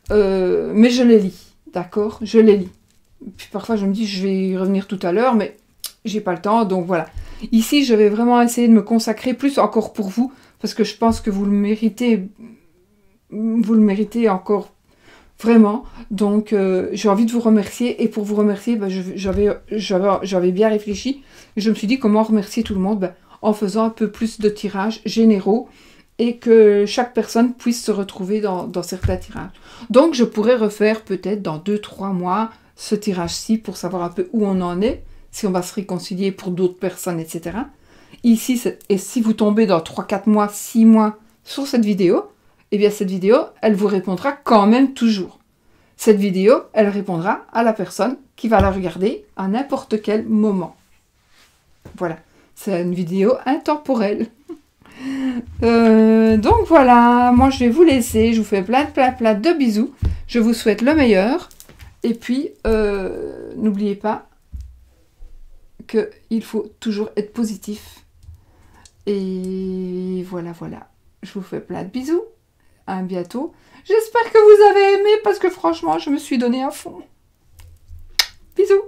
Mais je les lis, d'accord? Je les lis. Puis parfois je me dis, je vais y revenir tout à l'heure, mais j'ai pas le temps, donc voilà. Ici, je vais vraiment essayer de me consacrer plus encore pour vous, parce que je pense que vous le méritez encore vraiment. Donc, j'ai envie de vous remercier, et pour vous remercier, ben, j'avais bien réfléchi, et je me suis dit comment remercier tout le monde, ben, en faisant un peu plus de tirages généraux, et que chaque personne puisse se retrouver dans certains tirages. Donc, je pourrais refaire peut-être dans 2-3 mois ce tirage-ci pour savoir un peu où on en est, si on va se réconcilier pour d'autres personnes, etc. Ici, et si vous tombez dans 3-4 mois, 6 mois sur cette vidéo, eh bien cette vidéo, elle vous répondra quand même toujours. Cette vidéo, elle répondra à la personne qui va la regarder à n'importe quel moment. Voilà, c'est une vidéo intemporelle. Donc voilà, moi je vais vous laisser, je vous fais plein de bisous, je vous souhaite le meilleur, et puis n'oubliez pas qu'il faut toujours être positif, et voilà, je vous fais plein de bisous, à bientôt, j'espère que vous avez aimé, parce que franchement je me suis donné à fond, bisous.